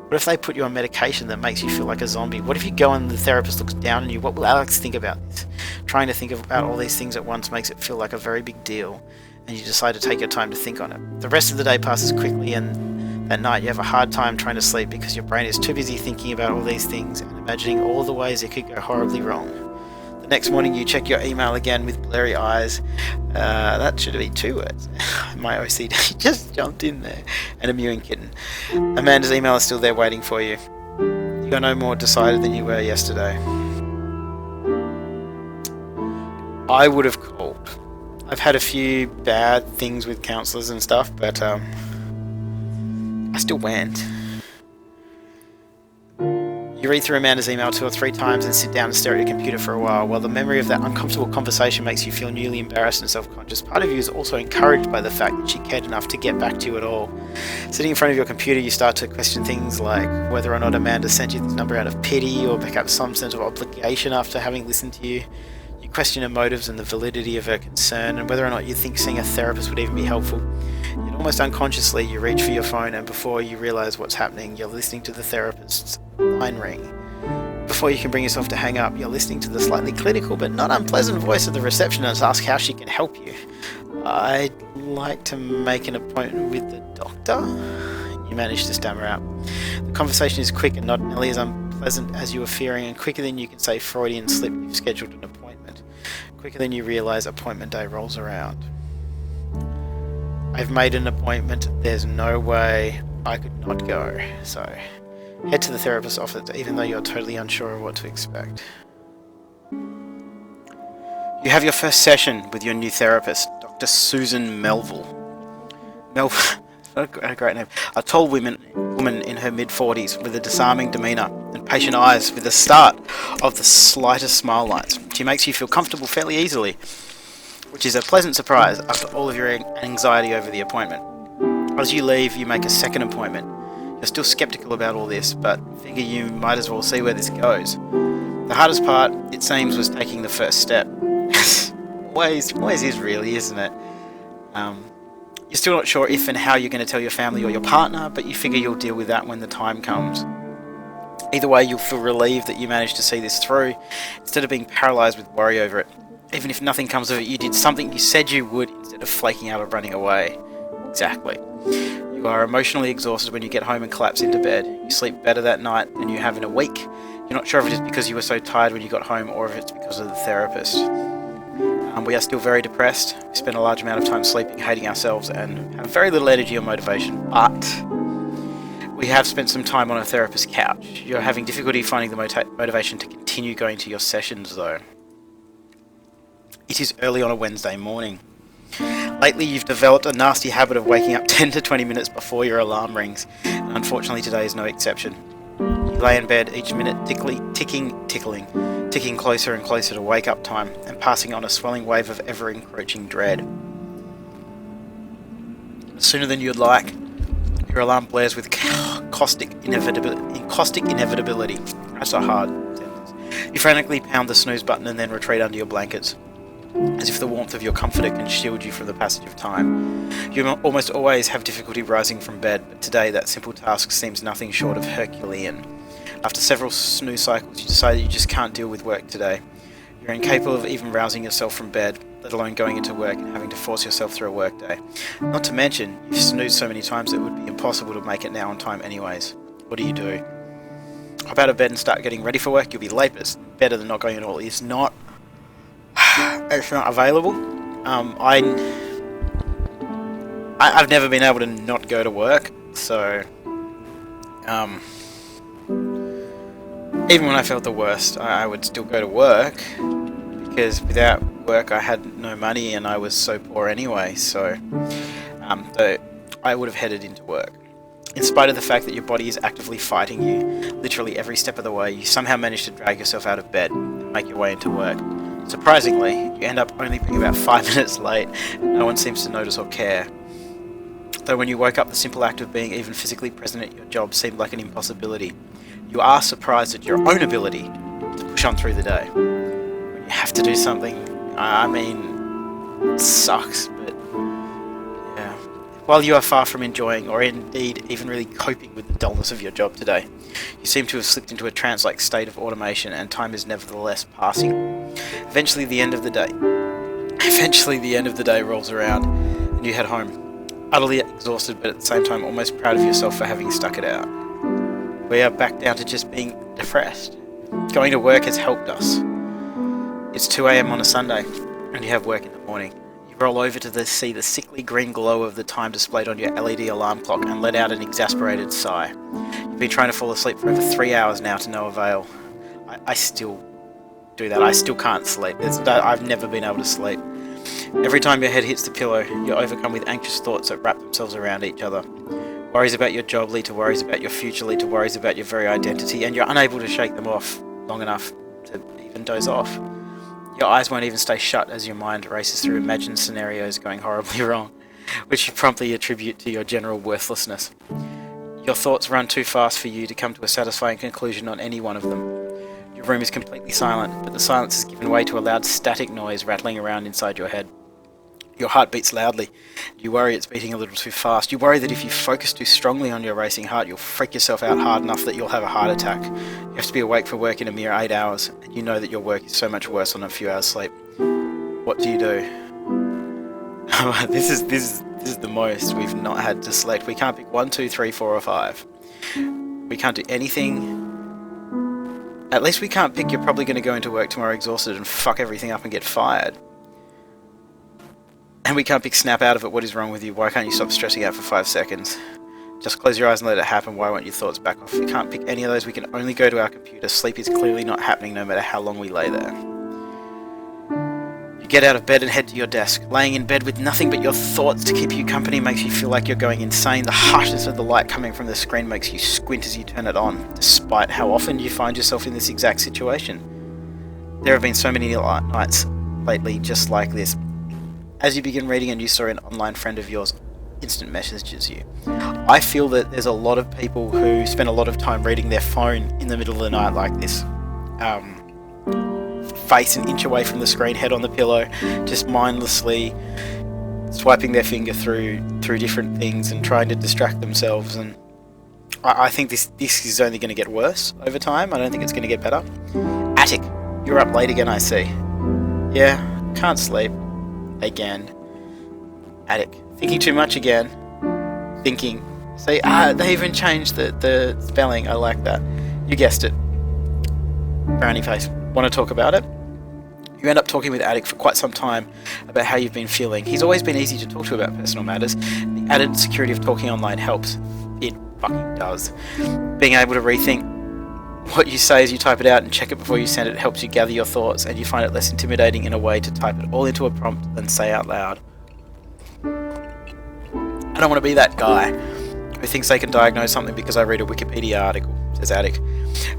What if they put you on medication that makes you feel like a zombie? What if you go and the therapist looks down on you? What will Alex think about this? Trying to think about all these things at once makes it feel like a very big deal, and you decide to take your time to think on it. The rest of the day passes quickly, and that night you have a hard time trying to sleep because your brain is too busy thinking about all these things and imagining all the ways it could go horribly wrong. The next morning you check your email again with blurry eyes. That should be 2 words. My OCD just jumped in there. And a mewing kitten. Amanda's email is still there waiting for you. You're no more decided than you were yesterday. I would have called. I've had a few bad things with counsellors and stuff, but I still went. You read through Amanda's email 2 or 3 times and sit down and stare at your computer for a while. While the memory of that uncomfortable conversation makes you feel newly embarrassed and self-conscious, part of you is also encouraged by the fact that she cared enough to get back to you at all. Sitting in front of your computer, you start to question things like whether or not Amanda sent you this number out of pity or perhaps some sense of obligation after having listened to you. You question her motives and the validity of her concern, and whether or not you think seeing a therapist would even be helpful. Yet almost unconsciously, you reach for your phone, and before you realise what's happening, you're listening to the therapist's line ring. Before you can bring yourself to hang up, you're listening to the slightly clinical but not unpleasant voice of the receptionist ask how she can help you. I'd like to make an appointment with the doctor. You manage to stammer out. The conversation is quick and not nearly as unpleasant as you were fearing, and quicker than you can say Freudian slip, you've scheduled an appointment. Quicker than you realise appointment day rolls around. I've made an appointment. There's no way I could not go. So head to the therapist's office even though you're totally unsure of what to expect. You have your first session with your new therapist, Dr. Susan Melville. What a great name. A tall woman in her mid-40s with a disarming demeanour and patient eyes with the start of the slightest smile lines. She makes you feel comfortable fairly easily, which is a pleasant surprise after all of your anxiety over the appointment. As you leave, you make a second appointment. You're still skeptical about all this, but figure you might as well see where this goes. The hardest part, it seems, was taking the first step. always is really, isn't it? You're still not sure if and how you're going to tell your family or your partner, but you figure you'll deal with that when the time comes. Either way, you'll feel relieved that you managed to see this through, instead of being paralysed with worry over it. Even if nothing comes of it, you did something you said you would instead of flaking out or running away. Exactly. You are emotionally exhausted when you get home and collapse into bed. You sleep better that night than you have in a week. You're not sure if it is because you were so tired when you got home or if it's because of the therapist. We are still very depressed. We spend a large amount of time sleeping, hating ourselves, and have very little energy or motivation. But we have spent some time on a therapist's couch. You're having difficulty finding the motivation to continue going to your sessions, though. It is early on a Wednesday morning. Lately, you've developed a nasty habit of waking up 10 to 20 minutes before your alarm rings, and unfortunately today is no exception. You lay in bed, each minute ticking closer and closer to wake-up time, and passing on a swelling wave of ever-encroaching dread. Sooner than you'd like, your alarm blares with caustic inevitability. That's a hard sentence. You frantically pound the snooze button and then retreat under your blankets, as if the warmth of your comforter can shield you from the passage of time. You almost always have difficulty rising from bed, but today that simple task seems nothing short of Herculean. After several snooze cycles, you decide that you just can't deal with work today. You're incapable of even rousing yourself from bed, let alone going into work and having to force yourself through a work day. Not to mention, you've snoozed so many times that it would be impossible to make it now on time anyways. What do you do? Hop out of bed and start getting ready for work. You'll be late, but it's better than not going at all. It's not available. I've never been able to not go to work, so even when I felt the worst, I would still go to work, because without work I had no money and I was so poor anyway, so I would have headed into work. In spite of the fact that your body is actively fighting you literally every step of the way, you somehow manage to drag yourself out of bed and make your way into work. Surprisingly, you end up only being about 5 minutes late, and no one seems to notice or care. Though when you woke up, the simple act of being even physically present at your job seemed like an impossibility. You are surprised at your own ability to push on through the day. When you have to do something, it sucks, but yeah. While you are far from enjoying, or indeed even really coping with the dullness of your job today, you seem to have slipped into a trance-like state of automation, and time is nevertheless passing. Eventually the end of the day rolls around, and you head home, utterly exhausted, but at the same time almost proud of yourself for having stuck it out. We are back down to just being depressed. Going to work has helped us. It's 2 AM on a Sunday, and you have work in the morning. You roll over to see the sickly green glow of the time displayed on your LED alarm clock and let out an exasperated sigh. You've been trying to fall asleep for over 3 hours now to no avail. I still do that. I still can't sleep. I've never been able to sleep. Every time your head hits the pillow, you're overcome with anxious thoughts that wrap themselves around each other. Worries about your job lead to worries about your future, lead to worries about your very identity, and you're unable to shake them off long enough to even doze off. Your eyes won't even stay shut as your mind races through imagined scenarios going horribly wrong, which you promptly attribute to your general worthlessness. Your thoughts run too fast for you to come to a satisfying conclusion on any one of them. Your room is completely silent, but the silence has given way to a loud static noise rattling around inside your head. Your heart beats loudly. You worry it's beating a little too fast. You worry that if you focus too strongly on your racing heart, you'll freak yourself out hard enough that you'll have a heart attack. You have to be awake for work in a mere 8 hours, and you know that your work is so much worse on a few hours sleep. What do you do? This is the most we've not had to select. We can't pick 1, 2, 3, 4, or 5. We can't do anything. At least we can't pick you're probably going to go into work tomorrow exhausted and fuck everything up and get fired. And we can't pick snap out of it. What is wrong with you? Why can't you stop stressing out for 5 seconds? Just close your eyes and let it happen. Why won't your thoughts back off? We can't pick any of those. We can only go to our computer. Sleep is clearly not happening no matter how long we lay there. You get out of bed and head to your desk. Laying in bed with nothing but your thoughts to keep you company makes you feel like you're going insane. The harshness of the light coming from the screen makes you squint as you turn it on, despite how often you find yourself in this exact situation. There have been so many nights lately just like this. As you begin reading a news story, an online friend of yours instant messages you. I feel that there's a lot of people who spend a lot of time reading their phone in the middle of the night like this. Face an inch away from the screen, head on the pillow, just mindlessly swiping their finger through different things and trying to distract themselves. And I think this is only going to get worse over time. I don't think it's going to get better. Attic, you're up late again, I see. Yeah, can't sleep. Again. Attic. Thinking too much again. Thinking. See, they even changed the spelling. I like that. You guessed it. Brownie face. Want to talk about it? You end up talking with Attic for quite some time about how you've been feeling. He's always been easy to talk to about personal matters. The added security of talking online helps. It fucking does. Being able to rethink what you say as you type it out and check it before you send it helps you gather your thoughts, and you find it less intimidating in a way to type it all into a prompt than say out loud. I don't want to be that guy who thinks they can diagnose something because I read a Wikipedia article. says Attic.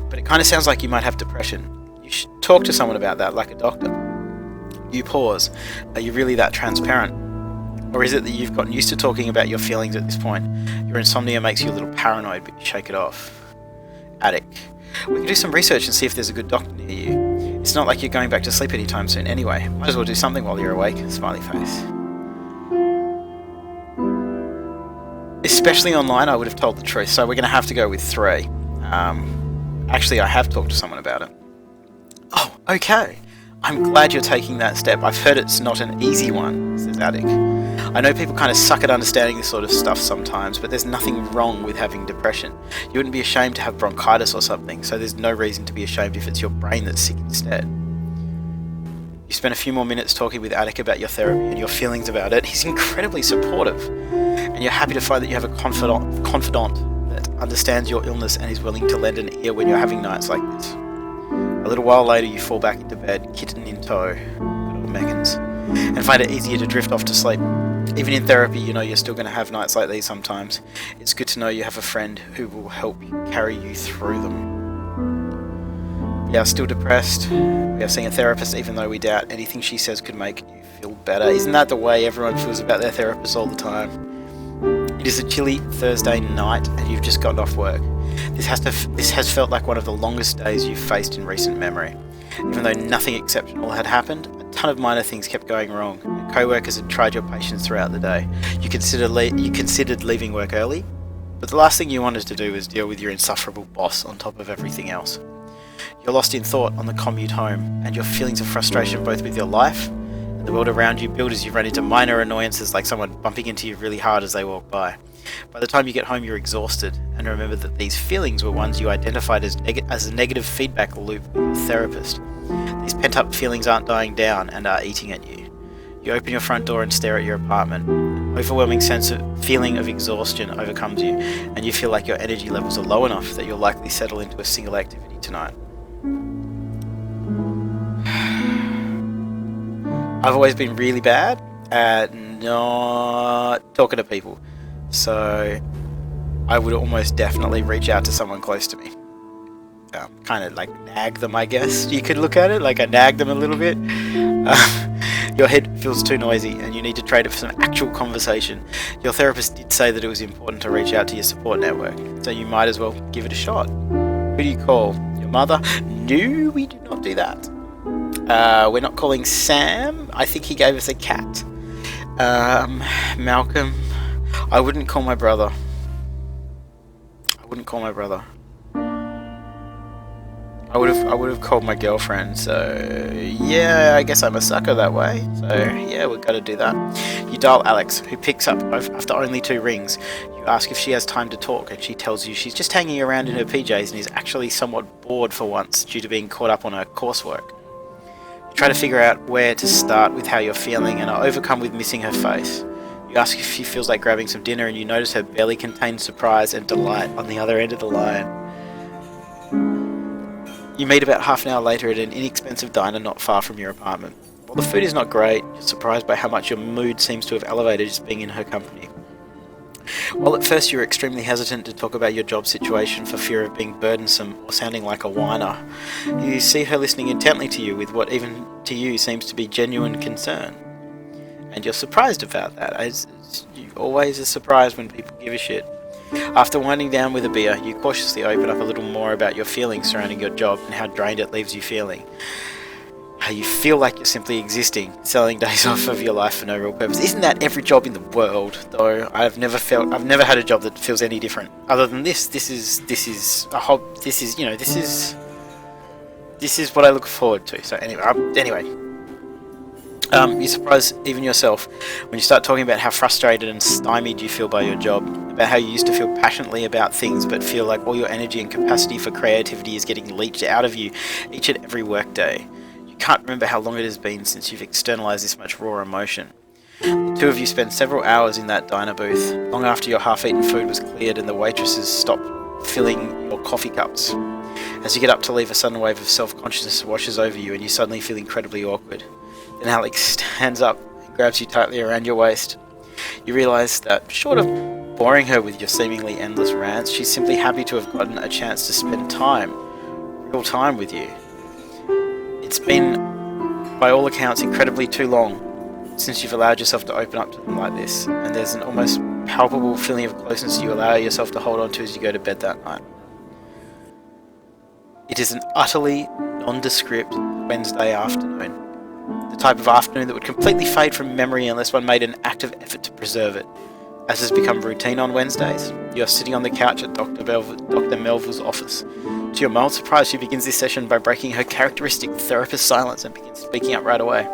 But it kind of sounds like you might have depression. You should talk to someone about that, like a doctor. You pause. Are you really that transparent? Or is it that you've gotten used to talking about your feelings at this point? Your insomnia makes you a little paranoid, but you shake it off. Attic. We can do some research and see if there's a good doctor near you. It's not like you're going back to sleep anytime soon anyway. Might as well do something while you're awake. Smiley face. Especially online, I would have told the truth, so we're going to have to go with 3. Actually, I have talked to someone about it. Oh, okay. I'm glad you're taking that step. I've heard it's not an easy one, says Attic. I know people kind of suck at understanding this sort of stuff sometimes, but there's nothing wrong with having depression. You wouldn't be ashamed to have bronchitis or something, so there's no reason to be ashamed if it's your brain that's sick instead. You spend a few more minutes talking with Attic about your therapy and your feelings about it. He's incredibly supportive, and you're happy to find that you have a confidant that understands your illness and is willing to lend an ear when you're having nights like this. A little while later, you fall back into bed, kitten in tow, good old Meggins, and find it easier to drift off to sleep. Even in therapy, you know you're still going to have nights like these sometimes. It's good to know you have a friend who will help carry you through them. We are still depressed. We are seeing a therapist even though we doubt anything she says could make you feel better. Isn't that the way everyone feels about their therapist all the time? It is a chilly Thursday night and you've just gotten off work. This has felt like one of the longest days you've faced in recent memory. Even though nothing exceptional had happened, a ton of minor things kept going wrong, and co-workers had tried your patience throughout the day. You considered leaving work early, but the last thing you wanted to do was deal with your insufferable boss on top of everything else. You're lost in thought on the commute home, and your feelings of frustration both with your life and the world around you build as you run into minor annoyances like someone bumping into you really hard as they walk by. By the time you get home, you're exhausted, and remember that these feelings were ones you identified as a negative feedback loop with your therapist. These pent-up feelings aren't dying down and are eating at you. You open your front door and stare at your apartment. An overwhelming feeling of exhaustion overcomes you, and you feel like your energy levels are low enough that you'll likely settle into a single activity tonight. I've always been really bad at not talking to people. So I would almost definitely reach out to someone close to me. Kind of like nag them, I guess you could look at it, like I nag them a little bit. Your head feels too noisy and you need to trade it for some actual conversation. Your therapist did say that it was important to reach out to your support network, so you might as well give it a shot. Who do you call? Your mother? No, we do not do that. We're not calling Sam. I think he gave us a cat. Malcolm. I wouldn't call my brother. I would have called my girlfriend. So yeah, I guess I'm a sucker that way. So yeah, we've got to do that. You dial Alex, who picks up after only 2 rings. You ask if she has time to talk, and she tells you she's just hanging around in her PJs and is actually somewhat bored for once due to being caught up on her coursework. You try to figure out where to start with how you're feeling and are overcome with missing her face. You ask if she feels like grabbing some dinner, and you notice her belly contains surprise and delight on the other end of the line. You meet about half an hour later at an inexpensive diner not far from your apartment. While the food is not great, you're surprised by how much your mood seems to have elevated just being in her company. While at first you're extremely hesitant to talk about your job situation for fear of being burdensome or sounding like a whiner, you see her listening intently to you with what even to you seems to be genuine concern. And you're surprised about that, as you always are surprised when people give a shit. After winding down with a beer, you cautiously open up a little more about your feelings surrounding your job and how drained it leaves you feeling. How you feel like you're simply existing, selling days off of your life for no real purpose. Isn't that every job in the world, though? I've never had a job that feels any different. Other than this is what I look forward to. So anyway. You surprise even yourself when you start talking about how frustrated and stymied you feel by your job, about how you used to feel passionately about things but feel like all your energy and capacity for creativity is getting leached out of you each and every workday. You can't remember how long it has been since you've externalized this much raw emotion. The 2 of you spend several hours in that diner booth, long after your half-eaten food was cleared and the waitresses stopped filling your coffee cups. As you get up to leave, a sudden wave of self-consciousness washes over you and you suddenly feel incredibly awkward. Then Alex stands up and grabs you tightly around your waist. You realise that, short of boring her with your seemingly endless rants. She's simply happy to have gotten a chance to spend real time with you. It's been, by all accounts, incredibly too long since you've allowed yourself to open up to them like this, and there's an almost palpable feeling of closeness you allow yourself to hold on to as you go to bed that night. It is an utterly nondescript Wednesday afternoon, the type of afternoon that would completely fade from memory unless one made an active effort to preserve it. As has become routine on Wednesdays, you're sitting on the couch at Dr. Melville's office. To your mild surprise, she begins this session by breaking her characteristic therapist silence and begins speaking up right away.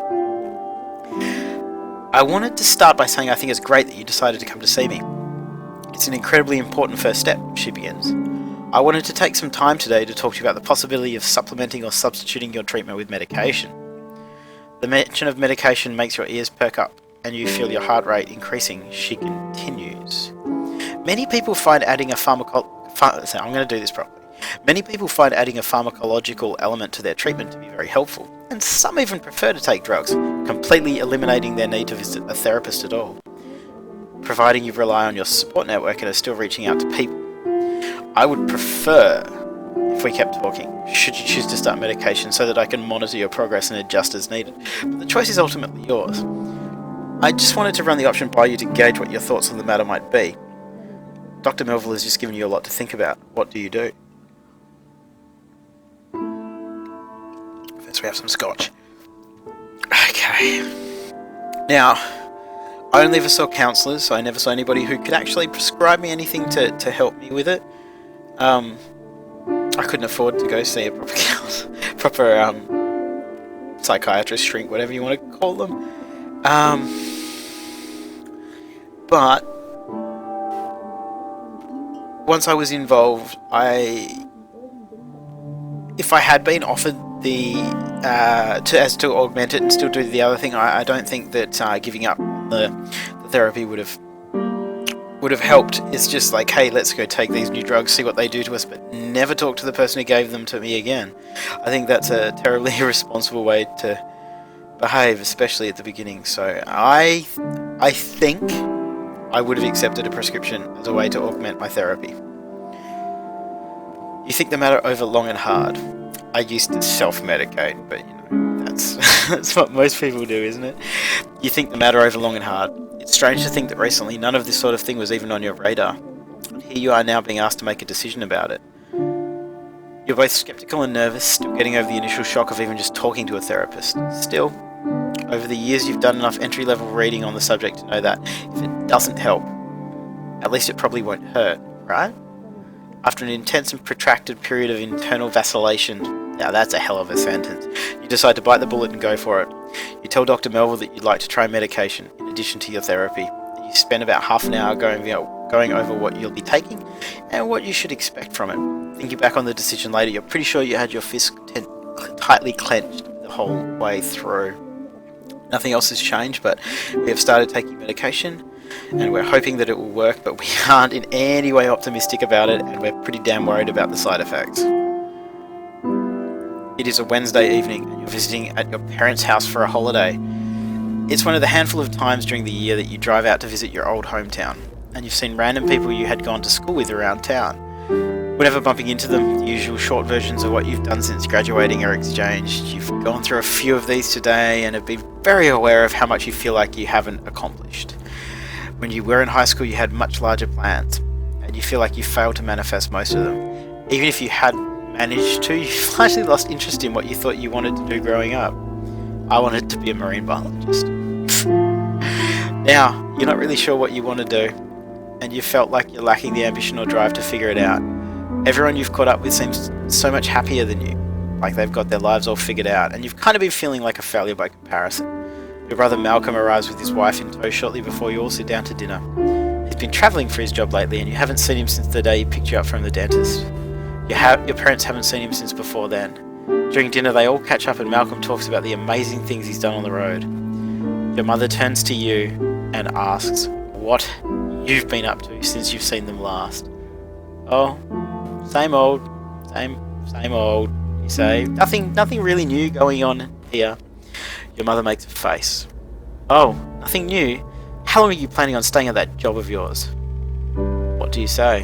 I wanted to start by saying I think it's great that you decided to come to see me. It's an incredibly important first step, she begins. I wanted to take some time today to talk to you about the possibility of supplementing or substituting your treatment with medication. The mention of medication makes your ears perk up and you feel your heart rate increasing, she continues. Many people find adding a Many people find adding a pharmacological element to their treatment to be very helpful, and some even prefer to take drugs, completely eliminating their need to visit a therapist at all, providing you rely on your support network and are still reaching out to people. I would prefer if we kept talking, should you choose to start medication, so that I can monitor your progress and adjust as needed, but the choice is ultimately yours. I just wanted to run the option by you to gauge what your thoughts on the matter might be. Dr. Melville has just given you a lot to think about. What do you do? First we have some scotch. Okay. Now, I only ever saw counsellors, so I never saw anybody who could actually prescribe me anything to help me with it. I couldn't afford to go see a proper psychiatrist, shrink, whatever you want to call them. But once I was involved, if I had been offered to augment it and still do the other thing, I don't think that giving up the therapy would have helped. It's just like, hey, let's go take these new drugs, see what they do to us, but never talk to the person who gave them to me again. I think that's a terribly irresponsible way to behave, especially at the beginning. So I think I would have accepted a prescription as a way to augment my therapy. You think the matter over long and hard. I used to self-medicate, but that's what most people do, isn't it? You think the matter over long and hard. It's strange to think that recently none of this sort of thing was even on your radar. And here you are now being asked to make a decision about it. You're both skeptical and nervous, still getting over the initial shock of even just talking to a therapist. Still, over the years you've done enough entry-level reading on the subject to know that if it doesn't help, at least it probably won't hurt, right? After an intense and protracted period of internal vacillation, now that's a hell of a sentence, you decide to bite the bullet and go for it. You tell Dr. Melville that you'd like to try medication in addition to your therapy. You spend about half an hour going over what you'll be taking and what you should expect from it. Thinking back on the decision later, you're pretty sure you had your fist tightly clenched the whole way through. Nothing else has changed, but we have started taking medication and we're hoping that it will work, but we aren't in any way optimistic about it and we're pretty damn worried about the side effects. It is a Wednesday evening and you're visiting at your parents' house for a holiday. It's one of the handful of times during the year that you drive out to visit your old hometown, and you've seen random people you had gone to school with around town. Whenever bumping into them, the usual short versions of what you've done since graduating are exchanged. You've gone through a few of these today and have been very aware of how much you feel like you haven't accomplished. When you were in high school, you had much larger plans, and you feel like you failed to manifest most of them. Even if you had managed to, you've largely lost interest in what you thought you wanted to do growing up. I wanted to be a marine biologist. Now, you're not really sure what you want to do, and you felt like you're lacking the ambition or drive to figure it out. Everyone you've caught up with seems so much happier than you, like they've got their lives all figured out, and you've kind of been feeling like a failure by comparison. Your brother Malcolm arrives with his wife in tow shortly before you all sit down to dinner. He's been travelling for his job lately, and you haven't seen him since the day he picked you up from the dentist. Your parents haven't seen him since before then. During dinner, they all catch up and Malcolm talks about the amazing things he's done on the road. Your mother turns to you and asks what you've been up to since you've seen them last. Oh, same old, you say. Nothing really new going on here. Your mother makes a face. Oh, nothing new? How long are you planning on staying at that job of yours? What do you say?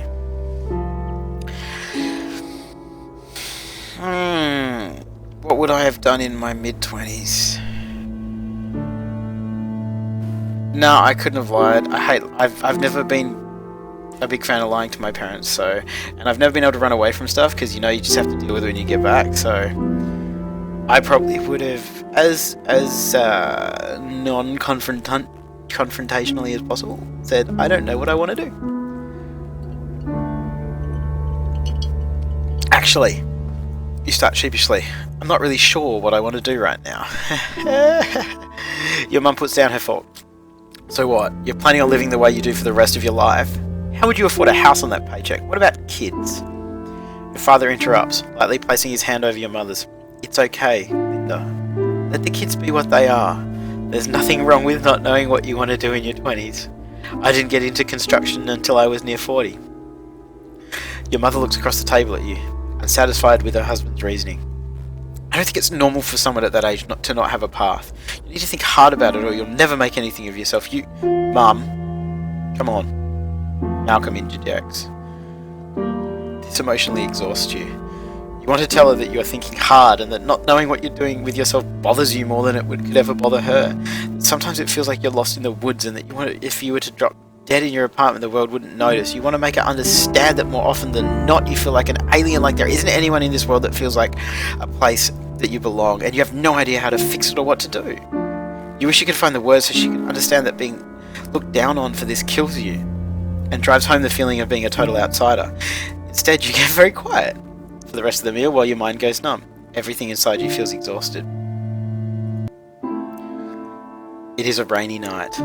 What would I have done in my mid-20s? No, I couldn't have lied. I've never been a big fan of lying to my parents, and I've never been able to run away from stuff, because you just have to deal with it when you get back, so I probably would have, as non-confrontationally as possible, said, I don't know what I want to do. Actually, you start sheepishly, I'm not really sure what I want to do right now. Your mum puts down her fork. So what? You're planning on living the way you do for the rest of your life? How would you afford a house on that paycheck? What about kids? Your father interrupts, lightly placing his hand over your mother's. It's okay, Linda. Let the kids be what they are. There's nothing wrong with not knowing what you want to do in your 20s. I didn't get into construction until I was near 40. Your mother looks across the table at you, unsatisfied with her husband's reasoning. I don't think it's normal for someone at that age not to have a path. You need to think hard about it or you'll never make anything of yourself. Mum, come on. Malcolm interjects. This emotionally exhausts you. You want to tell her that you are thinking hard and that not knowing what you're doing with yourself bothers you more than it could ever bother her. Sometimes it feels like you're lost in the woods and that if you were to drop dead in your apartment, the world wouldn't notice. You want to make her understand that more often than not you feel like an alien, like there isn't anyone in this world that feels like a place that you belong, and you have no idea how to fix it or what to do. You wish you could find the words so she could understand that being looked down on for this kills you and drives home the feeling of being a total outsider. Instead, you get very quiet for the rest of the meal while your mind goes numb. Everything inside you feels exhausted. It is a rainy night.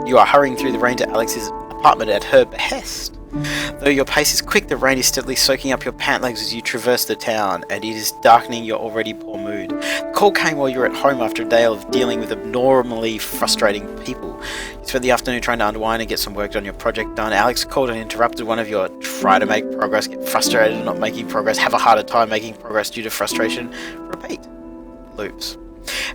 You are hurrying through the rain to Alex's apartment at her behest. Though your pace is quick, the rain is steadily soaking up your pant legs as you traverse the town, and it is darkening your already poor mood. The call came while you were at home after a day of dealing with abnormally frustrating people. You spent the afternoon trying to unwind and get some work on your project done. Alex called and interrupted one of your try to make progress, get frustrated at not making progress, have a harder time making progress due to frustration. Repeat. Loops.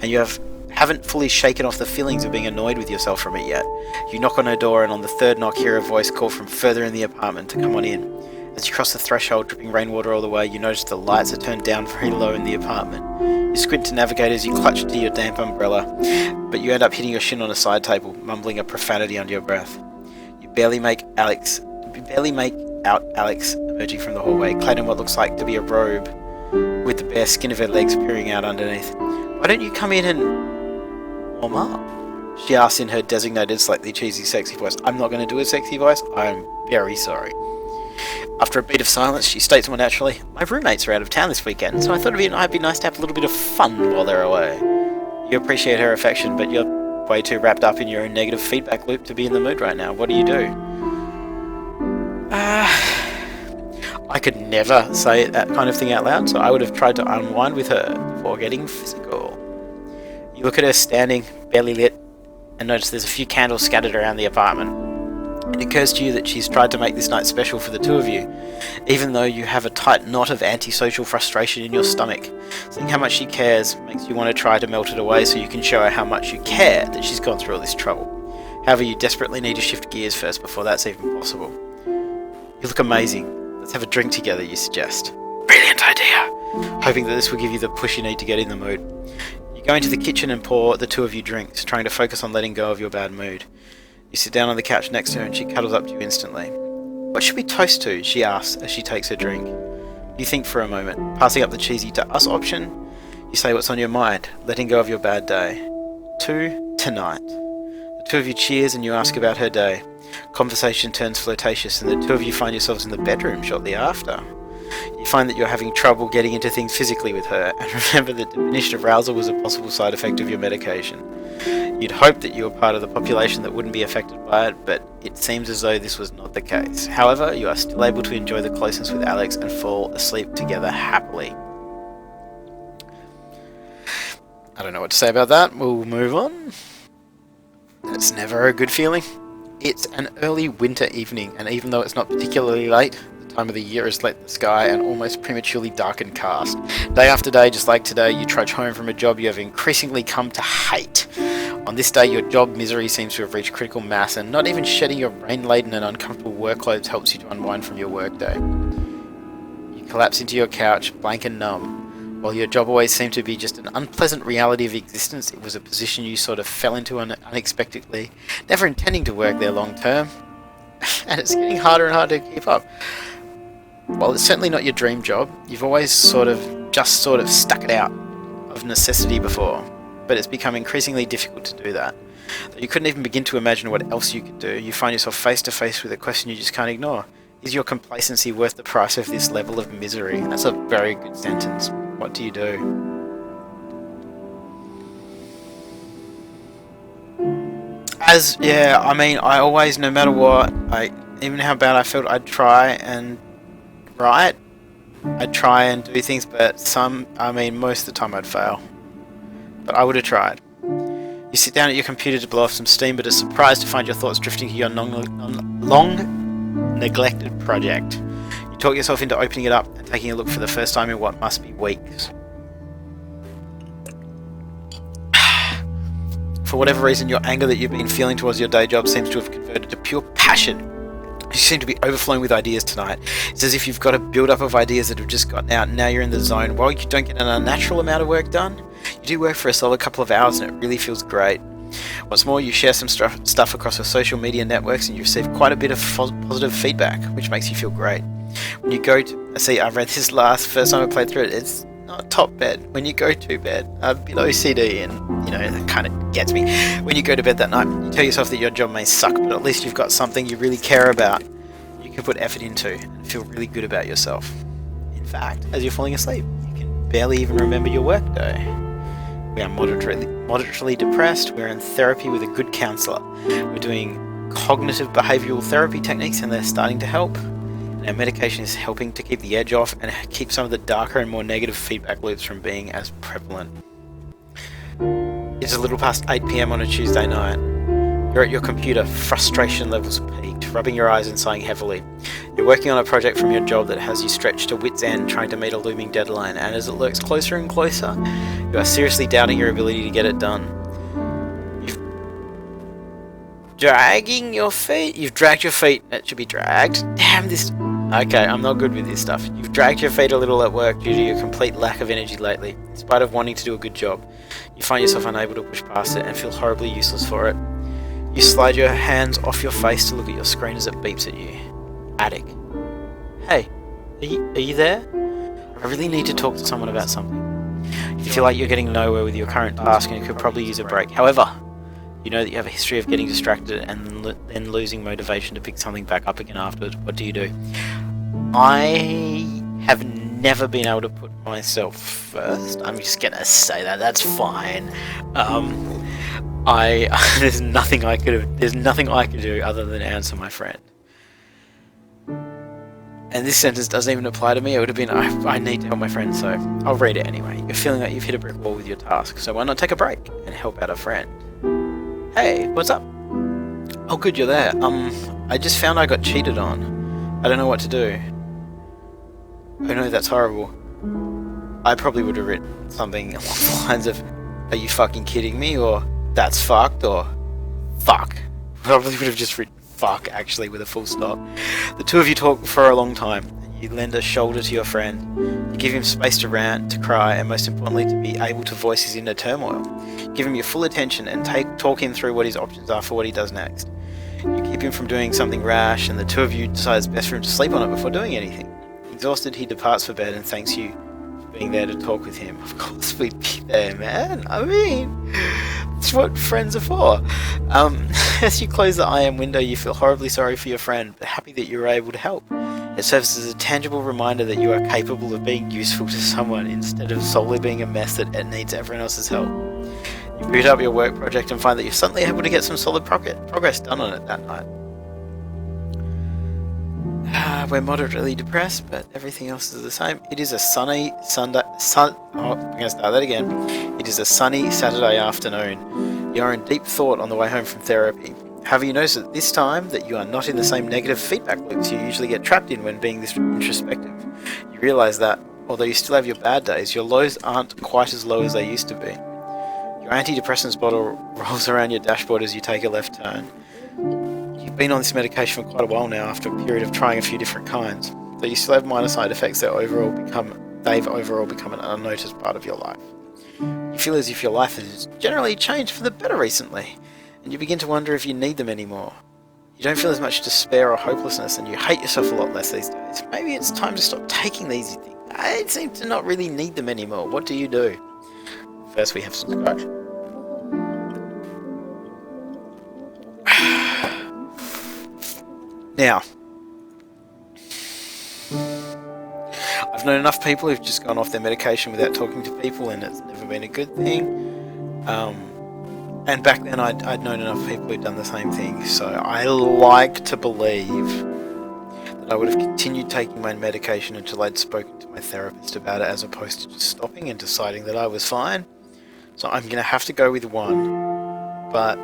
And you haven't fully shaken off the feelings of being annoyed with yourself from it yet. You knock on her door, and on the third knock hear a voice call from further in the apartment to come on in. As you cross the threshold, dripping rainwater all the way, you notice the lights are turned down very low in the apartment. You squint to navigate as you clutch to your damp umbrella, but you end up hitting your shin on a side table, mumbling a profanity under your breath. You barely make out Alex emerging from the hallway, clad in what looks like to be a robe, with the bare skin of her legs peering out underneath. Why don't you come in and warm up? She asks in her designated, slightly cheesy, sexy voice. I'm not going to do a sexy voice. I'm very sorry. After a beat of silence, she states more naturally, my roommates are out of town this weekend, so I thought it'd be nice to have a little bit of fun while they're away. You appreciate her affection, but you're way too wrapped up in your own negative feedback loop to be in the mood right now. What do you do? I could never say that kind of thing out loud, so I would have tried to unwind with her before getting physical. You look at her standing, barely lit, and notice there's a few candles scattered around the apartment. It occurs to you that she's tried to make this night special for the two of you, even though you have a tight knot of antisocial frustration in your stomach. Seeing how much she cares makes you want to try to melt it away so you can show her how much you care that she's gone through all this trouble. However, you desperately need to shift gears first before that's even possible. You look amazing. Let's have a drink together, you suggest. Brilliant idea! Hoping that this will give you the push you need to get in the mood. You go into the kitchen and pour the two of you drinks, trying to focus on letting go of your bad mood. You sit down on the couch next to her and she cuddles up to you instantly. What should we toast to? She asks as she takes her drink. You think for a moment, passing up the cheesy to us option. You say what's on your mind, letting go of your bad day. To tonight. The two of you cheers and you ask about her day. Conversation turns flirtatious and the two of you find yourselves in the bedroom shortly after. You find that you're having trouble getting into things physically with her, and remember that diminished arousal was a possible side effect of your medication. You'd hope that you were part of the population that wouldn't be affected by it, but it seems as though this was not the case. However, you are still able to enjoy the closeness with Alex and fall asleep together happily. I don't know what to say about that. We'll move on. That's never a good feeling. It's an early winter evening, and even though it's not particularly late, the time of the year is late in the sky and almost prematurely dark and cast. Day after day, just like today, you trudge home from a job you have increasingly come to hate. On this day, your job misery seems to have reached critical mass, and not even shedding your rain-laden and uncomfortable work clothes helps you to unwind from your workday. You collapse into your couch, blank and numb. While your job always seemed to be just an unpleasant reality of existence, it was a position you sort of fell into unexpectedly, never intending to work there long term, and it's getting harder and harder to keep up. While it's certainly not your dream job, you've always sort of stuck it out of necessity before. But it's become increasingly difficult to do that. Though you couldn't even begin to imagine what else you could do, you find yourself face to face with a question you just can't ignore. Is your complacency worth the price of this level of misery? That's a very good sentence. What do you do? I always, no matter what, even how bad I felt, I'd try and write. I'd try and do things, but most of the time I'd fail. But I would have tried. You sit down at your computer to blow off some steam, but are surprised to find your thoughts drifting to your long-neglected project. You talk yourself into opening it up and taking a look for the first time in what must be weeks. For whatever reason, your anger that you've been feeling towards your day job seems to have converted to pure passion. You seem to be overflowing with ideas tonight. It's as if you've got a build-up of ideas that have just gotten out, and now you're in the zone. While you don't get an unnatural amount of work done, you do work for a solid couple of hours, and it really feels great. What's more, you share some stuff across your social media networks, and you receive quite a bit of positive feedback, which makes you feel great. When you go to... See, I read this first time I played through it, it's not top bed. When you go to bed, I'm a bit OCD, and, that kind of gets me. When you go to bed that night, you tell yourself that your job may suck, but at least you've got something you really care about you can put effort into and feel really good about yourself. In fact, as you're falling asleep, you can barely even remember your work day. We are moderately depressed. We're in therapy with a good counsellor. We're doing cognitive behavioural therapy techniques, and they're starting to help. And our medication is helping to keep the edge off and keep some of the darker and more negative feedback loops from being as prevalent. It's a little past 8 PM on a Tuesday night. You're at your computer, frustration levels peaked, rubbing your eyes and sighing heavily. You're working on a project from your job that has you stretched to wit's end trying to meet a looming deadline, and as it lurks closer and closer, you are seriously doubting your ability to get it done. You've dragged your feet. It should be dragged. Damn this... Okay, I'm not good with this stuff. You've dragged your feet a little at work due to your complete lack of energy lately. In spite of wanting to do a good job, you find yourself unable to push past it and feel horribly useless for it. You slide your hands off your face to look at your screen as it beeps at you. Attic. Hey, are you there? I really need to talk to someone about something. You feel like you're getting nowhere with your current task and you could probably use a break. However, you know that you have a history of getting distracted and then losing motivation to pick something back up again afterwards. What do you do? I have never been able to put myself first. I'm just gonna say that. That's fine. There's nothing I could do other than answer my friend. And this sentence doesn't even apply to me. It would have been, I need to help my friend, so I'll read it anyway. You're feeling like you've hit a brick wall with your task, so why not take a break and help out a friend? Hey, what's up? Oh good, you're there. I just found I got cheated on. I don't know what to do. Oh no, that's horrible. I probably would have written something along the lines of, are you fucking kidding me? Or, that's fucked, or, fuck. Probably would have just written fuck, actually, with a full stop. The two of you talk for a long time. You lend a shoulder to your friend. You give him space to rant, to cry, and most importantly, to be able to voice his inner turmoil. Give him your full attention and talk him through what his options are for what he does next. You keep him from doing something rash, and the two of you decide it's best for him to sleep on it before doing anything. Exhausted, he departs for bed and thanks you for being there to talk with him. Of course we'd be there, man. I mean, that's what friends are for. As you close the I am window, you feel horribly sorry for your friend, but happy that you were able to help. It serves as a tangible reminder that you are capable of being useful to someone instead of solely being a mess that needs everyone else's help. You boot up your work project and find that you're suddenly able to get some solid progress done on it that night. We're moderately depressed, but everything else is the same. It is a sunny I'm going to start that again. It is a sunny Saturday afternoon. You are in deep thought on the way home from therapy. However, you notice at this time that you are not in the same negative feedback loops you usually get trapped in when being this introspective. You realise that, although you still have your bad days, your lows aren't quite as low as they used to be. Your antidepressants bottle rolls around your dashboard as you take a left turn. You've been on this medication for quite a while now after a period of trying a few different kinds, though you still have minor side effects that they've overall become an unnoticed part of your life. You feel as if your life has generally changed for the better recently, and you begin to wonder if you need them anymore. You don't feel as much despair or hopelessness, and you hate yourself a lot less these days. Maybe it's time to stop taking these things. I seem to not really need them anymore. What do you do? First we have some scotch. Now, I've known enough people who've just gone off their medication without talking to people, and it's never been a good thing. And back then I'd known enough people who'd done the same thing, so I like to believe that I would have continued taking my medication until I'd spoken to my therapist about it, as opposed to just stopping and deciding that I was fine. So I'm going to have to go with one, but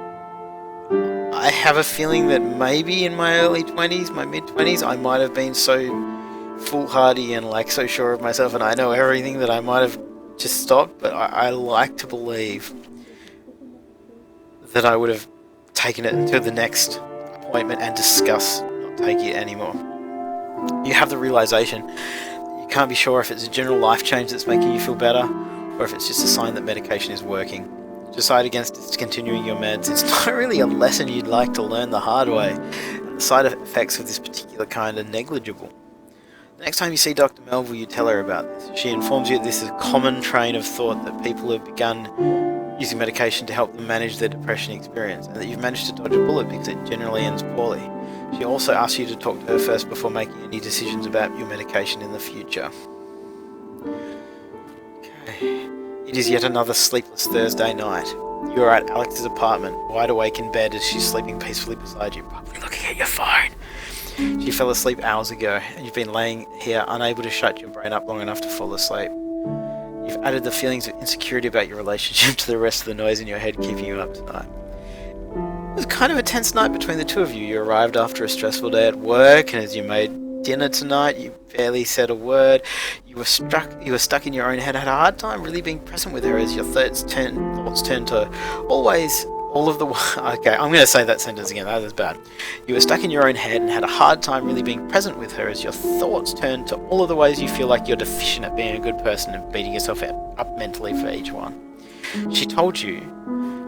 I have a feeling that maybe in my early 20s, my mid-20s, I might have been so foolhardy and like so sure of myself and I know everything that I might have just stopped, but I like to believe that I would have taken it until the next appointment and discuss not taking it anymore. You have the realization you can't be sure if it's a general life change that's making you feel better, or if it's just a sign that medication is working. Decide against discontinuing your meds. It's not really a lesson you'd like to learn the hard way, and the side effects of this particular kind are negligible. The next time you see Dr. Melville, you tell her about this. She informs you that this is a common train of thought, that people have begun using medication to help them manage their depression experience, and that you've managed to dodge a bullet because it generally ends poorly. She also asks you to talk to her first before making any decisions about your medication in the future. Okay. It is yet another sleepless Thursday night. You are at Alex's apartment, wide awake in bed as she's sleeping peacefully beside you, probably looking at your phone. She fell asleep hours ago, and you've been laying here unable to shut your brain up long enough to fall asleep. You've added the feelings of insecurity about your relationship to the rest of the noise in your head keeping you up tonight. It was kind of a tense night between the two of you. You arrived after a stressful day at work, and as you made dinner tonight, you barely said a word. You were stuck in your own head, had a hard time really being present with her as your thoughts turned to okay, I'm going to say that sentence again, that was bad. You were stuck in your own head and had a hard time really being present with her as your thoughts turned to all of the ways you feel like you're deficient at being a good person and beating yourself up mentally for each one. She told you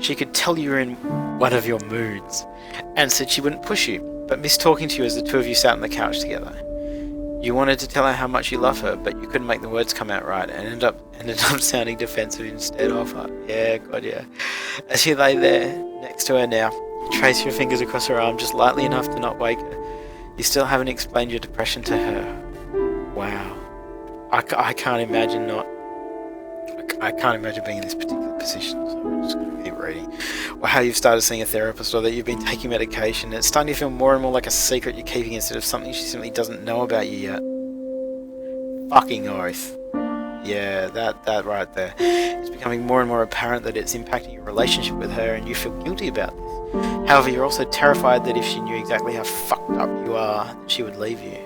she could tell you were in one of your moods, and said she wouldn't push you, but missed talking to you as the two of you sat on the couch together. You wanted to tell her how much you love her, but you couldn't make the words come out right, and ended up sounding defensive instead of her. Yeah, God, yeah. As you lay there next to her now, you trace your fingers across her arm just lightly enough to not wake her. You still haven't explained your depression to her. Wow. I can't imagine being in this particular position, so we're just going to keep reading. Or how you've started seeing a therapist, or that you've been taking medication. It's starting to feel more and more like a secret you're keeping instead of something she simply doesn't know about you yet. Fucking oath. Yeah, that right there. It's becoming more and more apparent that it's impacting your relationship with her, and you feel guilty about this. However, you're also terrified that if she knew exactly how fucked up you are, that she would leave you.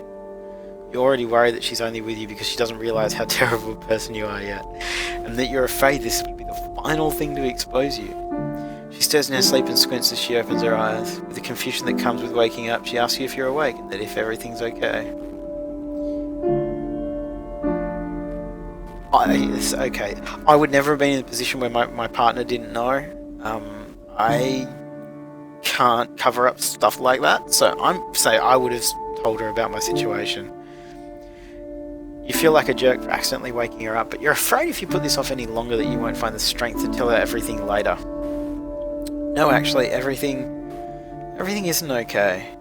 You're already worried that she's only with you because she doesn't realise how terrible a person you are yet, and that you're afraid this will be the final thing to expose you. She stirs in her sleep and squints as she opens her eyes. With the confusion that comes with waking up, she asks you if you're awake and that if everything's okay. Okay. I would never have been in a position where my partner didn't know. I can't cover up stuff like that, so I would have told her about my situation. You feel like a jerk for accidentally waking her up, but you're afraid if you put this off any longer that you won't find the strength to tell her everything later. No, actually, everything isn't okay.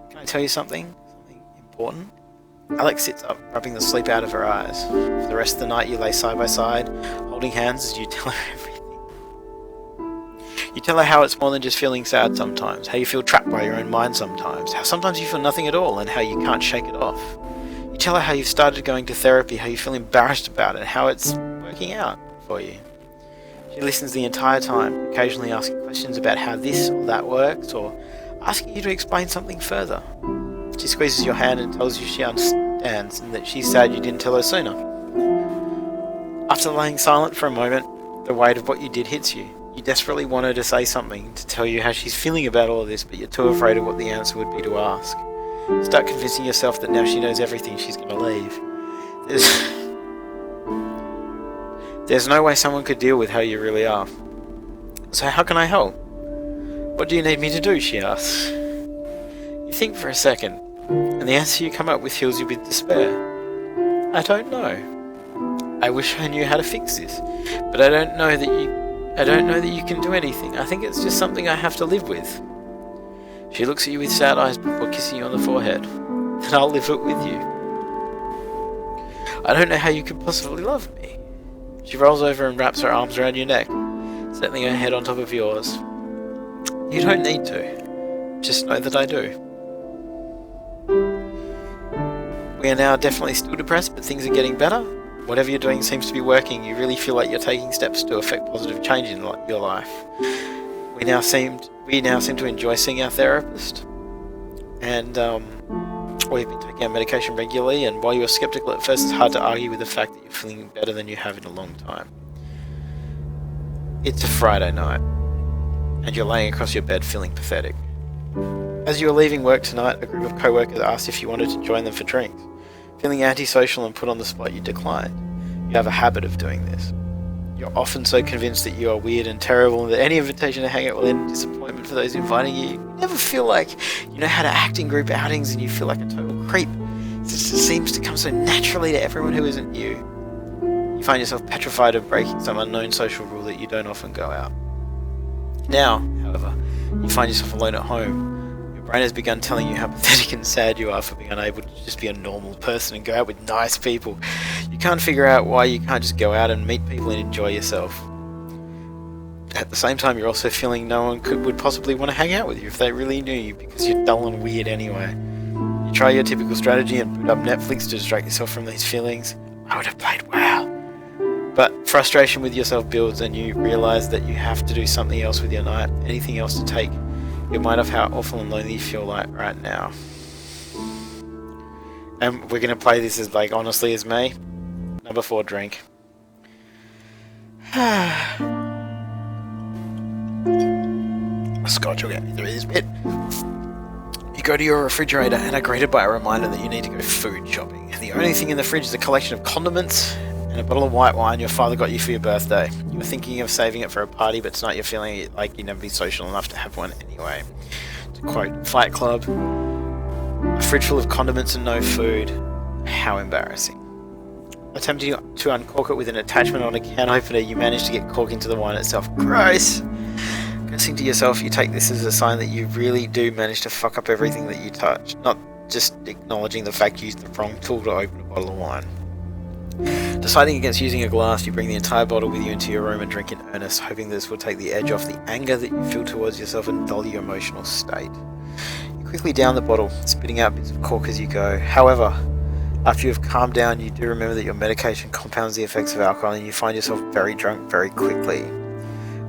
Can I tell you something? Something important? Alex sits up, rubbing the sleep out of her eyes. For the rest of the night you lay side by side, holding hands as you tell her everything. You tell her how it's more than just feeling sad sometimes, how you feel trapped by your own mind sometimes, how sometimes you feel nothing at all and how you can't shake it off. You tell her how you've started going to therapy, how you feel embarrassed about it, how it's working out for you. She listens the entire time, occasionally asking questions about how this or that works, or asking you to explain something further. She squeezes your hand and tells you she understands and that she's sad you didn't tell her sooner. After laying silent for a moment, the weight of what you did hits you. You desperately want her to say something, to tell you how she's feeling about all of this, but you're too afraid of what the answer would be to ask. You start convincing yourself that now she knows everything, she's going to leave. There's no way someone could deal with how you really are. So how can I help? What do you need me to do, she asks. You think for a second, and the answer you come up with fills you with despair. I don't know. I wish I knew how to fix this, but I don't know that you can do anything. I think it's just something I have to live with. She looks at you with sad eyes before kissing you on the forehead. Then I'll live it with you. I don't know how you could possibly love me. She rolls over and wraps her arms around your neck, settling her head on top of yours. You don't need to. Just know that I do. We are now definitely still depressed, but things are getting better. Whatever you're doing seems to be working. You really feel like you're taking steps to affect positive change in your life. We now seem to enjoy seeing our therapist, and we've been taking our medication regularly. And while you were skeptical at first, it's hard to argue with the fact that you're feeling better than you have in a long time. It's a Friday night, and you're laying across your bed feeling pathetic. As you were leaving work tonight, a group of co-workers asked if you wanted to join them for drinks. Feeling antisocial and put on the spot, you declined. You have a habit of doing this. You're often so convinced that you are weird and terrible that any invitation to hang out will end in disappointment for those inviting you. You never feel like you know how to act in group outings, and you feel like a total creep. It just seems to come so naturally to everyone who isn't you. You find yourself petrified of breaking some unknown social rule that you don't often go out. Now, however, you find yourself alone at home. Your brain has begun telling you how pathetic and sad you are for being unable to just be a normal person and go out with nice people. You can't figure out why you can't just go out and meet people and enjoy yourself. At the same time, you're also feeling no one would possibly want to hang out with you if they really knew you, because you're dull and weird anyway. You try your typical strategy and boot up Netflix to distract yourself from these feelings. I would have played WoW. But frustration with yourself builds, and you realise that you have to do something else with your night, anything else to take your mind off how awful and lonely you feel like right now. And we're going to play this as like honestly as me. Number 4, drink. Scotch will get me through this bit. You go to your refrigerator and are greeted by a reminder that you need to go food shopping. The only thing in the fridge is a collection of condiments and a bottle of white wine your father got you for your birthday. You were thinking of saving it for a party, but tonight you're feeling like you'd never be social enough to have one anyway. To quote Fight Club, a fridge full of condiments and no food. How embarrassing. Attempting to uncork it with an attachment on a can opener, you manage to get cork into the wine itself. Gross! Guessing to yourself, you take this as a sign that you really do manage to fuck up everything that you touch, not just acknowledging the fact you used the wrong tool to open a bottle of wine. Deciding against using a glass, you bring the entire bottle with you into your room and drink in earnest, hoping this will take the edge off the anger that you feel towards yourself and dull your emotional state. You quickly down the bottle, spitting out bits of cork as you go. However, after you have calmed down, you do remember that your medication compounds the effects of alcohol, and you find yourself very drunk very quickly.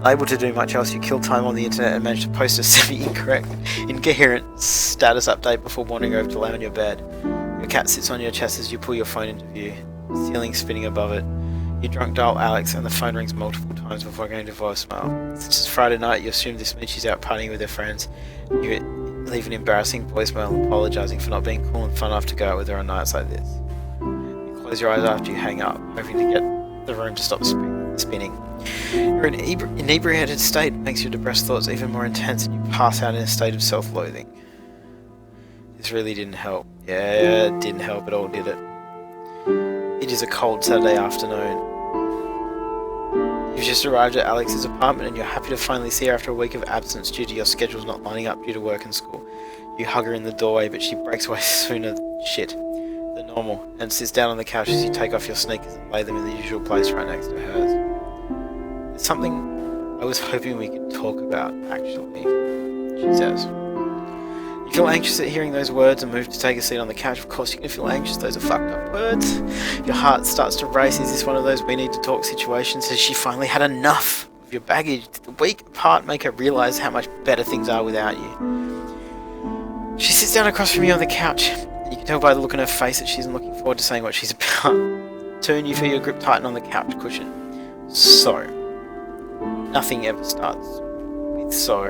Unable to do much else, you kill time on the internet and manage to post a incoherent status update before wandering over to lay on your bed. Your cat sits on your chest as you pull your phone into view, the ceiling spinning above it. You drunk dial Alex and the phone rings multiple times before going to voicemail. Since it's Friday night, you assume this means she's out partying with her friends. You leave an embarrassing voicemail apologising for not being cool and fun enough to go out with her on nights like this. You close your eyes after you hang up, hoping to get the room to stop spinning. Your inebriated state makes your depressed thoughts even more intense, and you pass out in a state of self-loathing. This really didn't help. Yeah, it didn't help at all, did it? It is a cold Saturday afternoon. You've just arrived at Alex's apartment and you're happy to finally see her after a week of absence due to your schedules not lining up due to work and school. You hug her in the doorway, but she breaks away sooner than normal and sits down on the couch as you take off your sneakers and lay them in the usual place right next to hers. It's something I was hoping we could talk about, actually, she says. You feel anxious at hearing those words and move to take a seat on the couch. Of course you can feel anxious, those are fucked up words. Your heart starts to race. Is this one of those we need to talk situations? Has she finally had enough of your baggage? Did the week apart make her realise how much better things are without you? She sits down across from you on the couch. You can tell by the look on her face that she isn't looking forward to saying what she's about. Turn, you feel your grip tighten on the couch cushion. So, nothing ever starts with so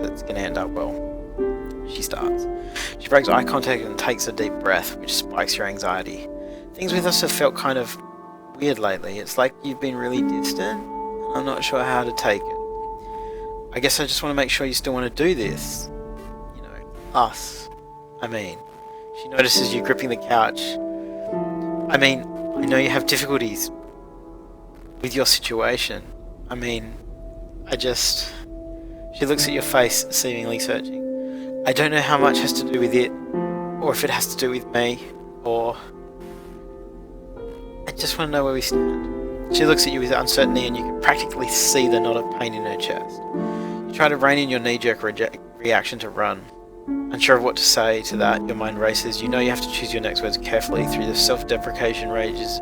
that's going to end up well. She starts. She breaks eye contact and takes a deep breath, which spikes your anxiety. Things with us have felt kind of weird lately. It's like you've been really distant, and I'm not sure how to take it. I guess I just want to make sure you still want to do this. You know, us. I mean, she notices you gripping the couch. I mean, I know you have difficulties with your situation. I mean, She looks at your face, seemingly searching. I don't know how much has to do with it, or if it has to do with me, or... I just want to know where we stand. She looks at you with uncertainty, and you can practically see the knot of pain in her chest. You try to rein in your knee-jerk reaction to run. Unsure of what to say to that, your mind races. You know you have to choose your next words carefully through the self-deprecation rages.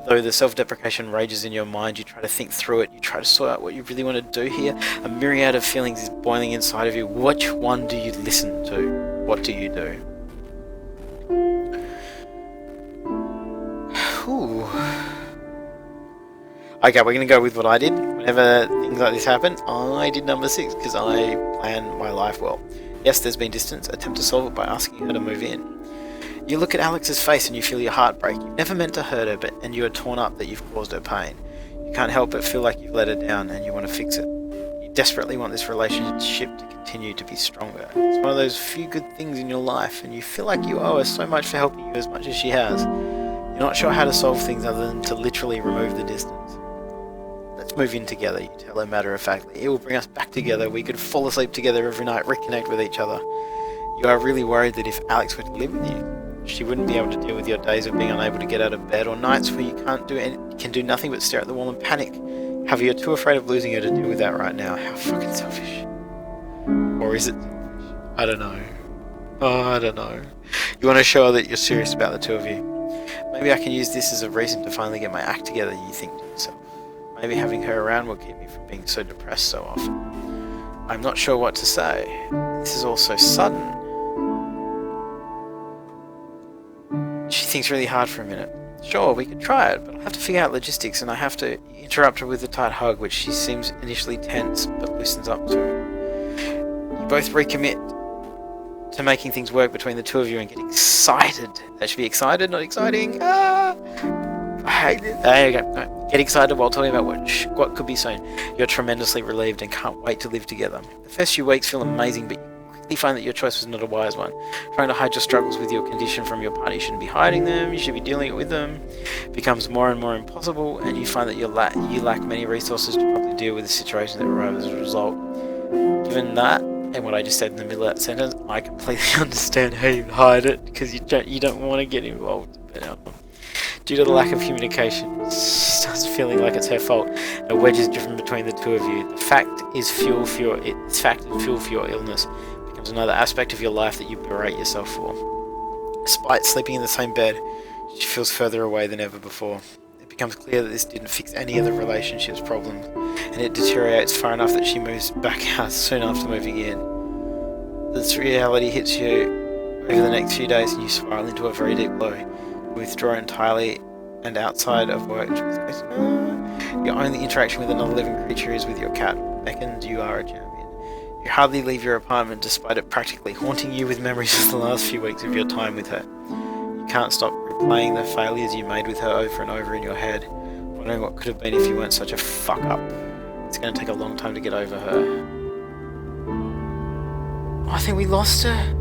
Though the self-deprecation rages in your mind, you try to think through it. You try to sort out what you really want to do here. A myriad of feelings is boiling inside of you. Which one do you listen to? What do you do? Whew. Okay, we're going to go with what I did. Whenever things like this happen, I did number 6 because I plan my life well. Yes, there's been distance. Attempt to solve it by asking her to move in. You look at Alex's face and you feel your heart break. You've never meant to hurt her, and you are torn up that you've caused her pain. You can't help but feel like you've let her down and you want to fix it. You desperately want this relationship to continue to be stronger. It's one of those few good things in your life, and you feel like you owe her so much for helping you as much as she has. You're not sure how to solve things other than to literally remove the distance. Let's move in together, you tell her matter-of-factly. It will bring us back together. We could fall asleep together every night, reconnect with each other. You are really worried that if Alex were to live with you, she wouldn't be able to deal with your days of being unable to get out of bed, or nights where you can do nothing but stare at the wall and panic. However, you're too afraid of losing her to deal with that right now. How fucking selfish. Or is it selfish? I don't know. Oh, I don't know. You want to show her that you're serious about the two of you. Maybe I can use this as a reason to finally get my act together, you think to yourself. Maybe having her around will keep me from being so depressed so often. I'm not sure what to say. This is all so sudden. She thinks really hard for a minute. Sure, we could try it, but I'll have to figure out logistics, and I have to interrupt her with a tight hug, which she seems initially tense, but loosens up to. You both recommit to making things work between the two of you and get excited. That should be excited, not exciting. I hate it. There you go. No. Get excited while talking about what could be soon. You're tremendously relieved and can't wait to live together. The first few weeks feel amazing, but you quickly find that your choice was not a wise one. Trying to hide your struggles with your condition from your partner, you shouldn't be hiding them, you should be dealing with them. It becomes more and more impossible, and you find that you lack many resources to properly deal with the situation that arrives as a result. Given that, and what I just said in the middle of that sentence, I completely understand how you hide it, because you don't want to get involved. But due to the lack of communication, it starts feeling like it's her fault. A wedge is driven between the two of you. The fact is fuel for your illness. It becomes another aspect of your life that you berate yourself for. Despite sleeping in the same bed, she feels further away than ever before. It becomes clear that this didn't fix any of the relationship's problems, and it deteriorates far enough that she moves back out soon after moving in. This reality hits you over the next few days, and you spiral into a very deep low. You withdraw entirely and outside of work. Your only interaction with another living creature is with your cat. Beckons, you are a champion. You hardly leave your apartment, despite it practically haunting you with memories of the last few weeks of your time with her. You can't stop replaying the failures you made with her over and over in your head, wondering what could have been if you weren't such a fuck-up. It's going to take a long time to get over her. Oh, I think we lost her.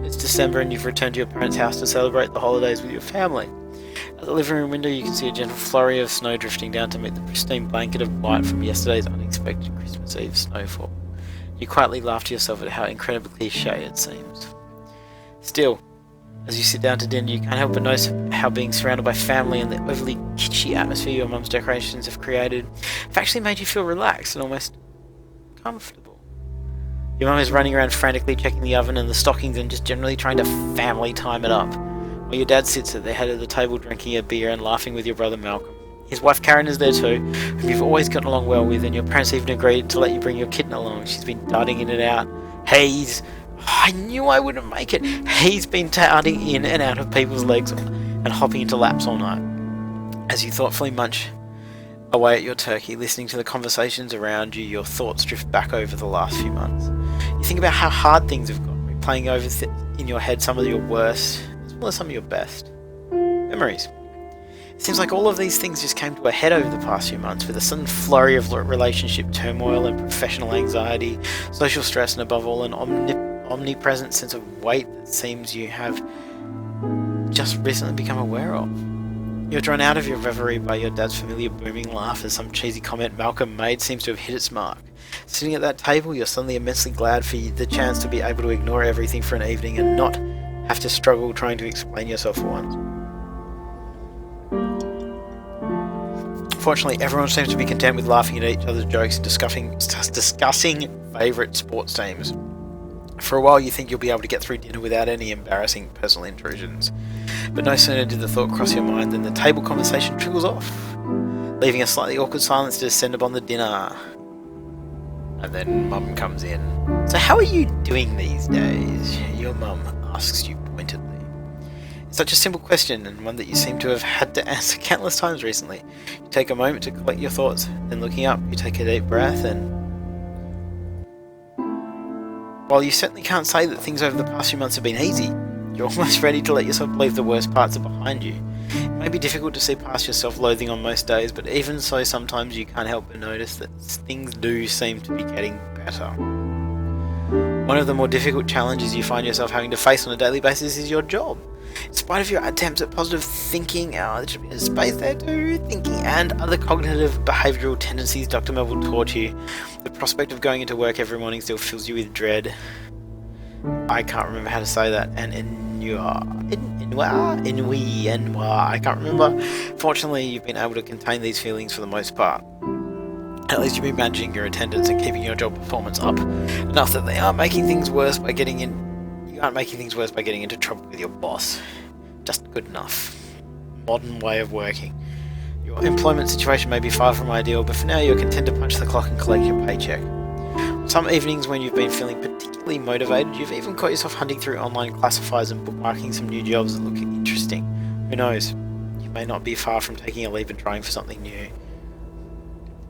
It's December and you've returned to your parents' house to celebrate the holidays with your family. At the living room window you can see a gentle flurry of snow drifting down to meet the pristine blanket of light from yesterday's unexpected Christmas Eve snowfall. You quietly laugh to yourself at how incredibly cliché it seems. Still, as you sit down to dinner, you can't help but notice how being surrounded by family and the overly kitschy atmosphere your mum's decorations have created have actually made you feel relaxed and almost comfortable. Your mum is running around frantically checking the oven and the stockings and just generally trying to family time it up, while your dad sits at the head of the table drinking a beer and laughing with your brother Malcolm. His wife Karen is there too, whom you've always gotten along well with, and your parents even agreed to let you bring your kitten along. She's been darting in and out. I knew I wouldn't make it. He's been darting in and out of people's legs and hopping into laps all night. As you thoughtfully munch away at your turkey, listening to the conversations around you, your thoughts drift back over the last few months. You think about how hard things have got, replaying over in your head some of your worst, as well as some of your best memories. It seems like all of these things just came to a head over the past few months, with a sudden flurry of relationship turmoil and professional anxiety, social stress, and above all, an omnipresent sense of weight that seems you have just recently become aware of. You're drawn out of your reverie by your dad's familiar booming laugh as some cheesy comment Malcolm made seems to have hit its mark. Sitting at that table, you're suddenly immensely glad for the chance to be able to ignore everything for an evening and not have to struggle trying to explain yourself for once. Fortunately, everyone seems to be content with laughing at each other's jokes and discussing favourite sports teams. For a while you think you'll be able to get through dinner without any embarrassing personal intrusions. But no sooner did the thought cross your mind than the table conversation trickles off, leaving a slightly awkward silence to descend upon the dinner. And then Mum comes in. "So how are you doing these days?" your mum asks you pointedly. It's such a simple question, and one that you seem to have had to answer countless times recently. You take a moment to collect your thoughts, then looking up, you take a deep breath and... While you certainly can't say that things over the past few months have been easy, you're almost ready to let yourself believe the worst parts are behind you. It may be difficult to see past your self-loathing on most days, but even so, sometimes you can't help but notice that things do seem to be getting better. One of the more difficult challenges you find yourself having to face on a daily basis is your job. In spite of your attempts at positive thinking, there should be a space there too, thinking, and other cognitive behavioural tendencies Dr. Melville taught you, the prospect of going into work every morning still fills you with dread. I can't remember how to say that, and I can't remember. Fortunately, you've been able to contain these feelings for the most part. At least you've been managing your attendance and keeping your job performance up enough that they aren't making things worse by getting into trouble with your boss. Just good enough. Modern way of working. Your employment situation may be far from ideal, but for now you're content to punch the clock and collect your paycheck. Some evenings when you've been feeling particularly motivated, you've even caught yourself hunting through online classifieds and bookmarking some new jobs that look interesting. Who knows? You may not be far from taking a leap and trying for something new.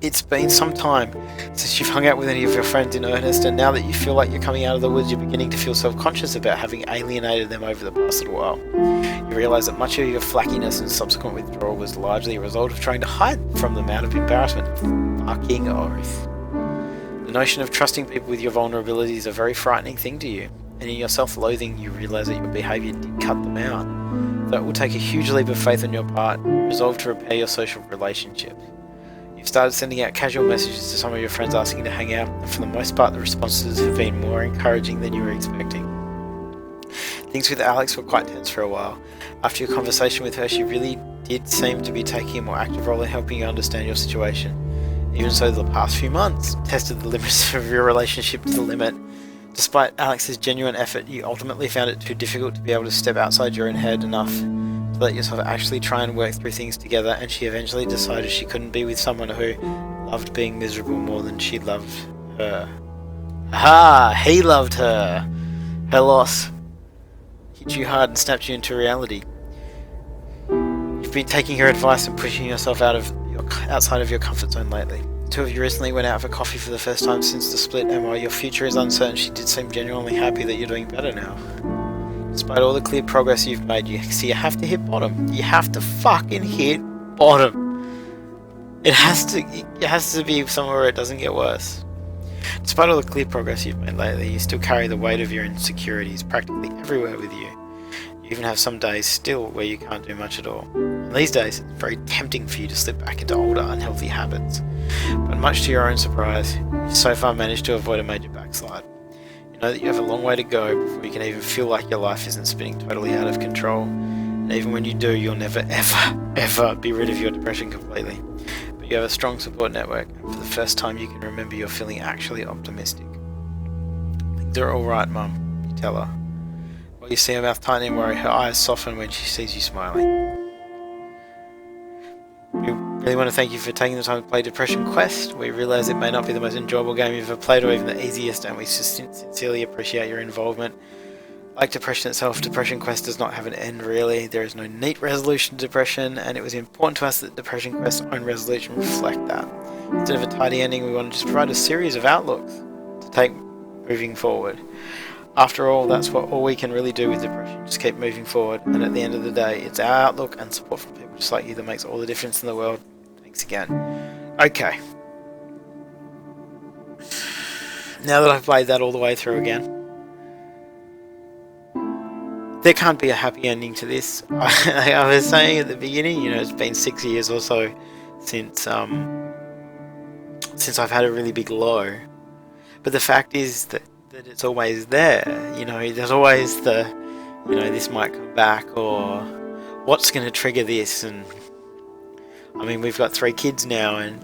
It's been some time since you've hung out with any of your friends in earnest, and now that you feel like you're coming out of the woods, you're beginning to feel self-conscious about having alienated them over the past little while. You realise that much of your flackiness and subsequent withdrawal was largely a result of trying to hide from them out of embarrassment. Fucking oath. The notion of trusting people with your vulnerabilities is a very frightening thing to you, and in your self-loathing you realise that your behaviour did cut them out. Though it will take a huge leap of faith on your part, you resolve to repair your social relationships. You've started sending out casual messages to some of your friends asking to hang out, and for the most part the responses have been more encouraging than you were expecting. Things with Alex were quite tense for a while. After your conversation with her, she really did seem to be taking a more active role in helping you understand your situation. Even so, the past few months tested the limits of your relationship to the limit. Despite Alex's genuine effort, you ultimately found it too difficult to be able to step outside your own head enough to let yourself actually try and work through things together, and she eventually decided she couldn't be with someone who loved being miserable more than she loved her. Aha! He loved her! Her loss hit you hard and snapped you into reality. You've been taking her advice and pushing yourself outside of your comfort zone lately. The two of you recently went out for coffee for the first time since the split, and while your future is uncertain, she did seem genuinely happy that you're doing better now. Despite all the clear progress you've made, you have to hit bottom. You have to fucking hit bottom. It has to be somewhere where it doesn't get worse. Despite all the clear progress you've made lately, you still carry the weight of your insecurities practically everywhere with you. You even have some days still where you can't do much at all. And these days, it's very tempting for you to slip back into older, unhealthy habits. But much to your own surprise, you've so far managed to avoid a major backslide. You know that you have a long way to go before you can even feel like your life isn't spinning totally out of control. And even when you do, you'll never ever be rid of your depression completely. But you have a strong support network, and for the first time you can remember you're feeling actually optimistic. Things are alright, Mum, you tell her. While you see her mouth tighten in worry, her eyes soften when she sees you smiling. We really want to thank you for taking the time to play Depression Quest. We realise it may not be the most enjoyable game you've ever played or even the easiest, and we sincerely appreciate your involvement. Like depression itself, Depression Quest does not have an end really. There is no neat resolution to depression, and it was important to us that Depression Quest's own resolution reflect that. Instead of a tidy ending, we want to just provide a series of outlooks to take moving forward. After all, that's all we can really do with depression, just keep moving forward, and at the end of the day, it's our outlook and support from people just like you that makes all the difference in the world. Thanks again. Okay. Now that I've played that all the way through again, there can't be a happy ending to this. I was saying at the beginning, it's been 6 years or so since I've had a really big low. But the fact is that it's always there. There's always this might come back, or what's going to trigger this. And I mean, we've got 3 kids now, and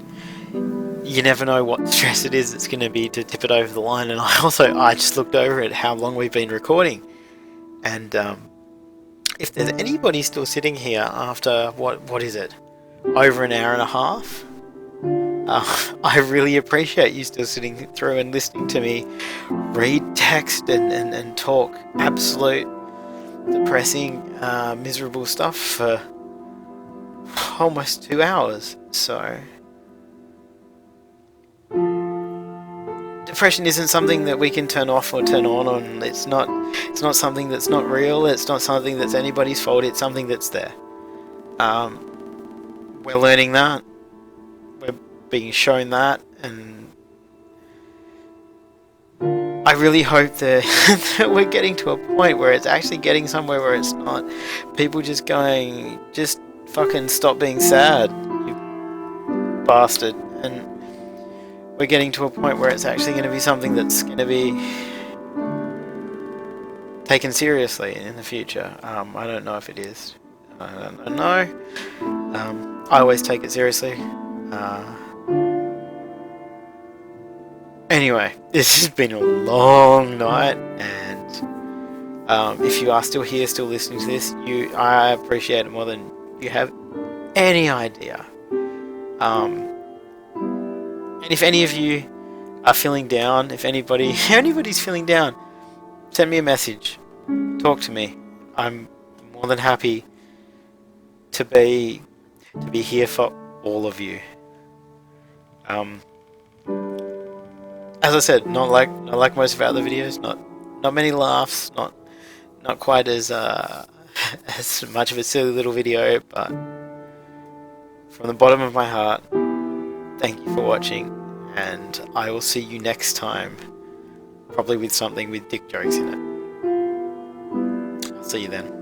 you never know what stress it is that's going to be to tip it over the line. And I just looked over at how long we've been recording. And if there's anybody still sitting here after, what is it, over an hour and a half, I really appreciate you still sitting through and listening to me read text and talk absolute depressing, miserable stuff for almost 2 hours. So depression isn't something that we can turn off or turn on. It's not something that's not real. It's not something that's anybody's fault. It's something that's there. We're learning that. We're being shown that, and I really hope that, that we're getting to a point where it's actually getting somewhere where it's not people just going, just fucking stop being sad, you bastard. And we're getting to a point where it's actually going to be something that's going to be taken seriously in the future. I don't know if it is. I don't know. I always take it seriously. Anyway, this has been a long night, and if you are still here, still listening to this, I appreciate it more than you have any idea. And if any of you are feeling down, if anybody's feeling down, send me a message. Talk to me. I'm more than happy to be here for all of you. As I said, not like most of our other videos, not many laughs, not quite as as much of a silly little video, but from the bottom of my heart, thank you for watching, and I will see you next time, probably with something with dick jokes in it. I'll see you then.